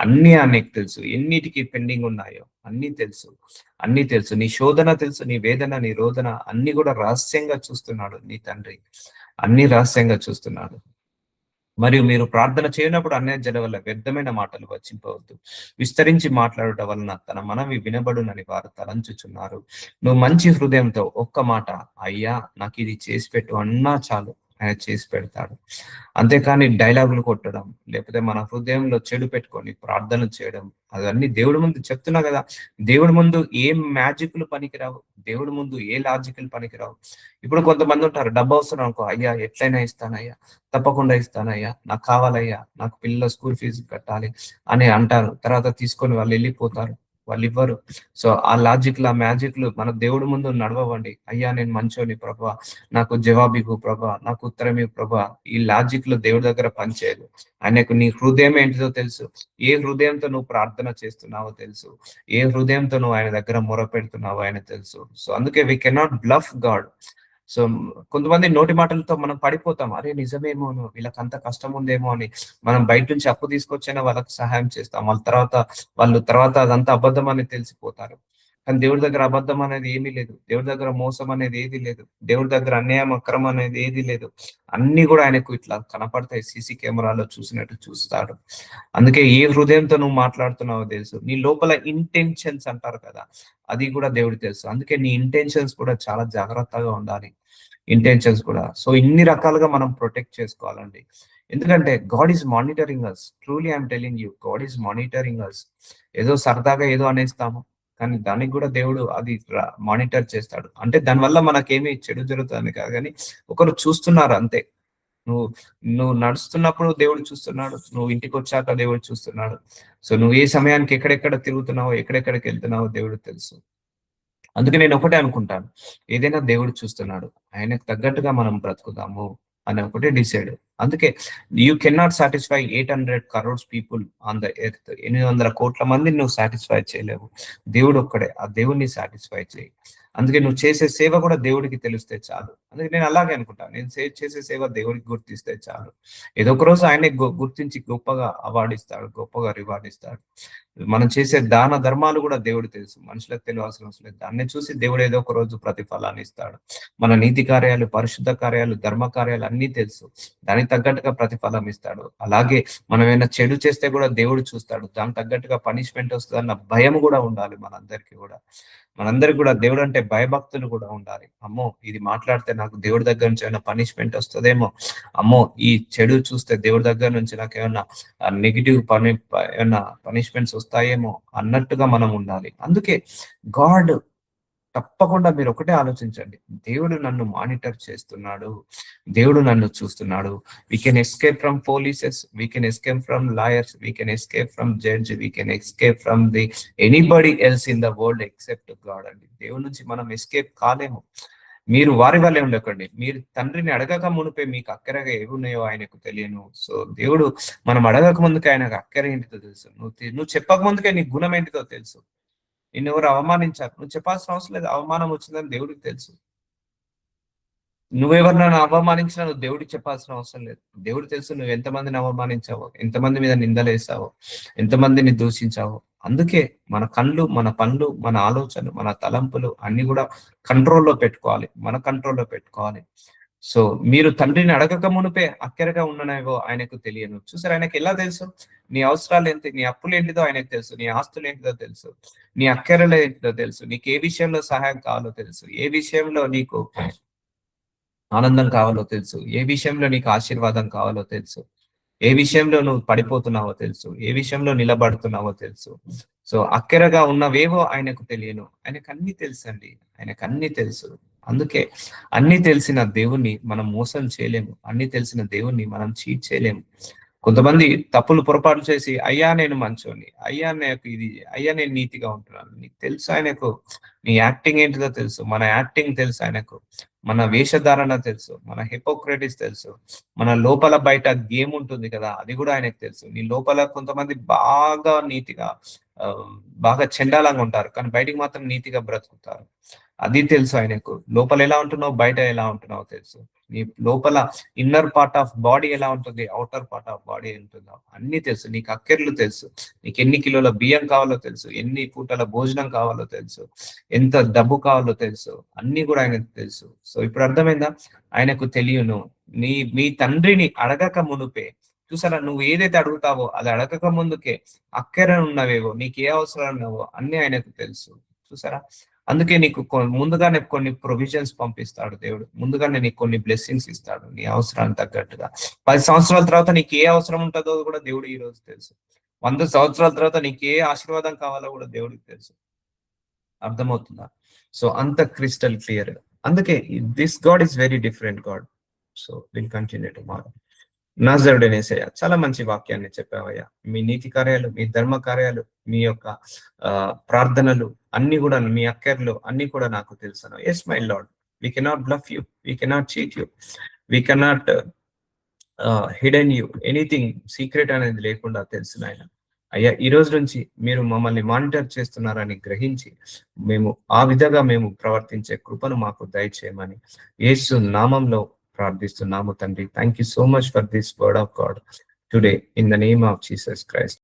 అన్ని ఆయనకు తెలుసు. ఎన్నిటికి పెండింగ్ ఉన్నాయో అన్ని తెలుసు. అన్ని తెలుసు. నీ శోధన తెలుసు, నీ వేదన, నీ రోదన అన్ని కూడా రహస్యంగా చూస్తున్నాడు నీ తండ్రి. అన్ని రహస్యంగా చూస్తున్నాడు. మరియు మీరు ప్రార్థన చేయనప్పుడు అన్య జన వల్ల వ్యర్థమైన మాటలు వచ్చింపవద్దు. విస్తరించి మాట్లాడటం వలన తన మనవి వినబడునని వారు తలంచుచున్నారు. నువ్వు మంచి హృదయంతో ఒక్క మాట, అయ్యా నాకు ఇది చేసి పెట్టు అన్నా చాలు, ఆయన చేసి పెడతాడు. అంతేకాని డైలాగులు కొట్టడం, లేకపోతే మన హృదయంలో చెడు పెట్టుకొని ప్రార్థన చేయడం, అవన్నీ దేవుడి ముందు చెప్తున్నా కదా. దేవుడి ముందు ఏం మ్యాజిక్లు పనికిరావు, దేవుడి ముందు ఏ లాజికల్ పనికిరావు. ఇప్పుడు కొంతమంది ఉంటారు, డబ్బు అవసరం అనుకో, అయ్యా ఎట్లయినా ఇస్తానయ్యా, తప్పకుండా ఇస్తానయ్యా, నాకు కావాలయ్యా, నాకు పిల్లల స్కూల్ ఫీజు కట్టాలి అని అంటారు. తర్వాత తీసుకొని వాళ్ళు వెళ్ళిపోతారు, వాళ్ళు ఇవ్వరు. సో ఆ లాజిక్లు, ఆ మ్యాజిక్లు మన దేవుడి ముందు నడవండి. అయ్యా నేను మంచోని ప్రభా, నాకు జవాబివ్వు ప్రభా, నాకు ఉత్తరం ఇవ్వు ప్రభా. ఈ లాజిక్లు దేవుడి దగ్గర పనిచేయదు. ఆయనకు నీ హృదయం ఏంటిదో తెలుసు. ఏ హృదయంతో నువ్వు ప్రార్థన చేస్తున్నావో తెలుసు. ఏ హృదయంతో నువ్వు ఆయన దగ్గర మొర పెడుతున్నావో ఆయన తెలుసు. సో అందుకే we cannot bluff God. So కొంతమంది నోటి మాటలతో మనం పడిపోతాం, అరే నిజమేమో, వీళ్ళకి అంత కష్టం ఉందేమో అని మనం బయట నుంచి అప్పు తీసుకొచ్చైనా వాళ్ళకి సహాయం చేస్తాం. వాళ్ళు తర్వాత అదంతా అబద్ధం అని తెలిసిపోతారు. కానీ దేవుడి దగ్గర అబద్ధం అనేది ఏమీ లేదు. దేవుడి దగ్గర మోసం అనేది ఏది లేదు. దేవుడి దగ్గర అన్యాయం, అక్రమం అనేది ఏది లేదు. అన్ని కూడా ఆయనకు ఇట్లా కనపడతాయి, సీసీ కెమెరాలో చూసినట్టు చూస్తాడు. అందుకే ఏ హృదయంతో నువ్వు మాట్లాడుతున్నావో తెలుసు. నీ లోపల ఇంటెన్షన్స్ అంటారు కదా, అది కూడా దేవుడికి తెలుసు. అందుకే నీ ఇంటెన్షన్స్ కూడా చాలా జాగ్రత్తగా ఉండాలి. ఇంటెన్షన్స్ కూడా. సో ఇన్ని రకాలుగా మనం ప్రొటెక్ట్ చేసుకోవాలండి. ఎందుకంటే God is monitoring us. Truly I'm telling you, God is monitoring us. ఏదో సరదాగా ఏదో అనేస్తాము, కానీ దానికి కూడా దేవుడు అది మానిటర్ చేస్తాడు. అంటే దానివల్ల మనకేమి చెడు జరుగుతుంది కాదు, కానీ ఒకరు చూస్తున్నారు అంతే. నువ్వు నువ్వు నడుస్తున్నప్పుడు దేవుడు చూస్తున్నాడు, నువ్వు ఇంటికి వచ్చాక దేవుడు చూస్తున్నాడు. సో నువ్వు ఏ సమయానికి ఎక్కడెక్కడ తిరుగుతున్నావో, ఎక్కడెక్కడికి వెళ్తున్నావో దేవుడు తెలుసు. అందుకే నేను ఒకటే అనుకుంటాను, ఏదైనా దేవుడు చూస్తున్నాడు, ఆయనకు తగ్గట్టుగా మనం బ్రతుకుదాము అని ఒకటే డిసైడ్. అందుకే you cannot satisfy 800 crores people on the earth. 800 కోట్ల మందిని నువ్వు సాటిస్ఫై చేయలేవు. దేవుడు ఒక్కడే, ఆ దేవుణ్ణి సాటిస్ఫై చేయి. అందుకే నువ్వు చేసే సేవ కూడా దేవుడికి తెలిస్తే చాలు. అందుకే నేను అలాగే అనుకుంటాను, నేను చేసే సేవ దేవుడికి గుర్తిస్తే చాలు. ఏదో ఒక రోజు ఆయనే గుర్తించి గొప్పగా అవార్డు ఇస్తాడు, గొప్పగా రివార్డ్ ఇస్తాడు. మనం చేసే దాన ధర్మాలు కూడా దేవుడు తెలుసు, మనుషులకు తెలియాల్సిన అవసరం లేదు. దాన్ని చూసి దేవుడు ఏదో ఒక రోజు ప్రతిఫలాన్ని ఇస్తాడు. మన నీతి కార్యాలు, పరిశుద్ధ కార్యాలు, ధర్మ కార్యాలు అన్నీ తెలుసు, దానికి తగ్గట్టుగా ప్రతిఫలం ఇస్తాడు. అలాగే మనం ఏమైనా చెడు చేస్తే కూడా దేవుడు చూస్తాడు, దానికి తగ్గట్టుగా పనిష్మెంట్ వస్తుంది అన్న భయం కూడా ఉండాలి మనందరికీ కూడా. మనందరికి కూడా దేవుడు అంటే భయభక్తులు కూడా ఉండాలి. అమ్మో ఇది మాట్లాడితే నాకు దేవుడి దగ్గర నుంచి ఏమైనా పనిష్మెంట్ వస్తుందేమో, అమ్మో ఈ చెడు చూస్తే దేవుడి దగ్గర నుంచి నాకు ఏమైనా నెగిటివ్ ఏమైనా పనిష్మెంట్స్ వస్తాయేమో అన్నట్టుగా మనం ఉండాలి. అందుకే గాడ్ తప్పకుండా మీరు ఒకటే ఆలోచించండి, దేవుడు నన్ను మానిటర్ చేస్తున్నాడు, దేవుడు నన్ను చూస్తున్నాడు. We can escape from polices, we can escape from lawyers, we can escape from judge, we can escape from the anybody else in the world except God అండి. దేవుడి నుంచి మనం ఎస్కేప్ కాలేము. మీరు వారి వల్లే ఉండకండి, మీరు తండ్రిని అడగక మునిపే మీకు అక్కరగా ఏవి ఉన్నాయో ఆయనకు తెలియను. సో దేవుడు మనం అడగక ముందుకే ఆయనకు అక్కర ఏంటిదో తెలుసు, నువ్వు చెప్పక ముందుకే నీ గుణం ఏంటిదో తెలుసు. నిన్ను ఎవరు అవమానించారు, నువ్వు చెప్పాల్సిన అవసరం లేదు, అవమానం వచ్చిందని దేవుడికి తెలుసు. నువ్వెవరినైనా అవమానించినా నువ్వు దేవుడికి చెప్పాల్సిన అవసరం లేదు, దేవుడు తెలుసు నువ్వు ఎంతమందిని అవమానించావో, ఎంతమంది మీద నిందలేసావో, ఎంతమందిని దూషించావో. అందుకే మన కళ్ళు, మన పనులు, మన ఆలోచనలు, మన తలంపులు అన్ని కూడా కంట్రోల్లో పెట్టుకోవాలి, మన కంట్రోల్లో పెట్టుకోవాలి. సో మీరు తండ్రిని అడగక మునిపే అక్కరగా ఉండనేవో ఆయనకు తెలియను. చూసారు, ఆయనకి ఎలా తెలుసు నీ అవసరాలు ఏంటి, నీ అప్పులు ఏంటిదో ఆయనకు తెలుసు, నీ ఆస్తులు ఏంటిదో తెలుసు, నీ అక్కరలు ఏంటిదో తెలుసు, నీకు ఏ విషయంలో సహాయం కావాలో తెలుసు, ఏ విషయంలో నీకు ఆనందం కావాలో తెలుసు, ఏ విషయంలో నీకు ఆశీర్వాదం కావాలో తెలుసు, ఏ విషయంలో నువ్వు పడిపోతున్నావో తెలుసు, ఏ విషయంలో నిలబడుతున్నావో తెలుసు. సో అక్కరగా ఉన్నవేవో ఆయనకు తెలియను. ఆయనకు అన్ని తెలుసు అండి, ఆయనకు అన్ని తెలుసు. అందుకే అన్ని తెలిసిన దేవుణ్ణి మనం మోసం చేయలేము, అన్ని తెలిసిన దేవుణ్ణి మనం చీట్ చేయలేము. కొంతమంది తప్పులు పొరపాటు చేసి అయ్యా నేను మంచోని, అయ్యా నాకు ఇది, అయ్యా నేను నీతిగా ఉంటున్నాను. నీకు తెలుసు ఆయనకు నీ యాక్టింగ్ ఏంటిదో తెలుసు, మన యాక్టింగ్ తెలుసు ఆయనకు, మన వేషధారణ తెలుసు, మన హిపోక్రటిస్ తెలుసు, మన లోపల బయట గేమ్ ఉంటుంది కదా అది కూడా ఆయనకు తెలుసు. నీ లోపల కొంతమంది బాగా నీతిగా బాగా చండాలంగా ఉంటారు, కానీ బయటికి మాత్రం నీతిగా బ్రతుకుతారు, అది తెలుసు ఆయనకు. లోపల ఎలా ఉంటున్నావు, బయట ఎలా ఉంటున్నావు తెలుసు. నీ లోపల ఇన్నర్ పార్ట్ ఆఫ్ బాడీ ఎలా ఉంటుంది, అవుటర్ పార్ట్ ఆఫ్ బాడీ ఉంటుందో అన్ని తెలుసు. నీకు అక్కర్లు తెలుసు, నీకు ఎన్ని కిలోల బియ్యం కావాలో తెలుసు, ఎన్ని పూటల భోజనం కావాలో తెలుసు, ఎంత డబ్బు కావాలో తెలుసు, అన్ని కూడా ఆయనకు తెలుసు. సో ఇప్పుడు అర్థమైందా, ఆయనకు తెలియను. మీ తండ్రిని అడగక మునుపే, చూసారా, నువ్వు ఏదైతే అడుగుతావో అది అడగక ముందుకే అక్కర ఉన్నవేవో, నీకు ఏ అవసరం ఉన్నావో అన్ని ఆయనకు తెలుసు. చూసారా, అందుకే నీకు ముందుగానే కొన్ని ప్రొవిజన్స్ పంపిస్తాడు దేవుడు, ముందుగానే నీకు కొన్ని బ్లెస్సింగ్స్ ఇస్తాడు నీ అవసరానికి తగ్గట్టుగా. 10 సంవత్సరాల తర్వాత నీకు ఏ అవసరం ఉంటుందో కూడా దేవుడు ఈ రోజు తెలుసు. 100 సంవత్సరాల తర్వాత నీకు ఏ ఆశీర్వాదం కావాలో కూడా దేవుడికి తెలుసు. అర్థమవుతుందా? సో అంత క్రిస్టల్ క్లియర్. అందుకే this God is very different God. So will continue tomorrow. నాజరుడైన యేసయ్య, చాలా మంచి వాక్యాన్ని చెప్పావయ్యా. మీ నీతి కార్యాలు, మీ ధర్మ కార్యాలు, మీ యొక్క ప్రార్థనలు అన్ని కూడా, మీ అక్కర్లు అన్ని కూడా నాకు తెలుసు. Yes my lord, we cannot bluff you, we cannot cheat you, we cannot hidden you, anything secret అనేది లేకుండా తెలుసు ఆయన. అయ్యా ఈ రోజు నుంచి మీరు మమ్మల్ని మానిటర్ చేస్తున్నారని గ్రహించి మేము ఆ విధంగా మేము ప్రవర్తించే కృపను మాకు దయచేయమని యేసు నామంలో ప్రార్థిస్తున్నాము తండ్రి. Thank you so much for this word of God today in the name of Jesus Christ.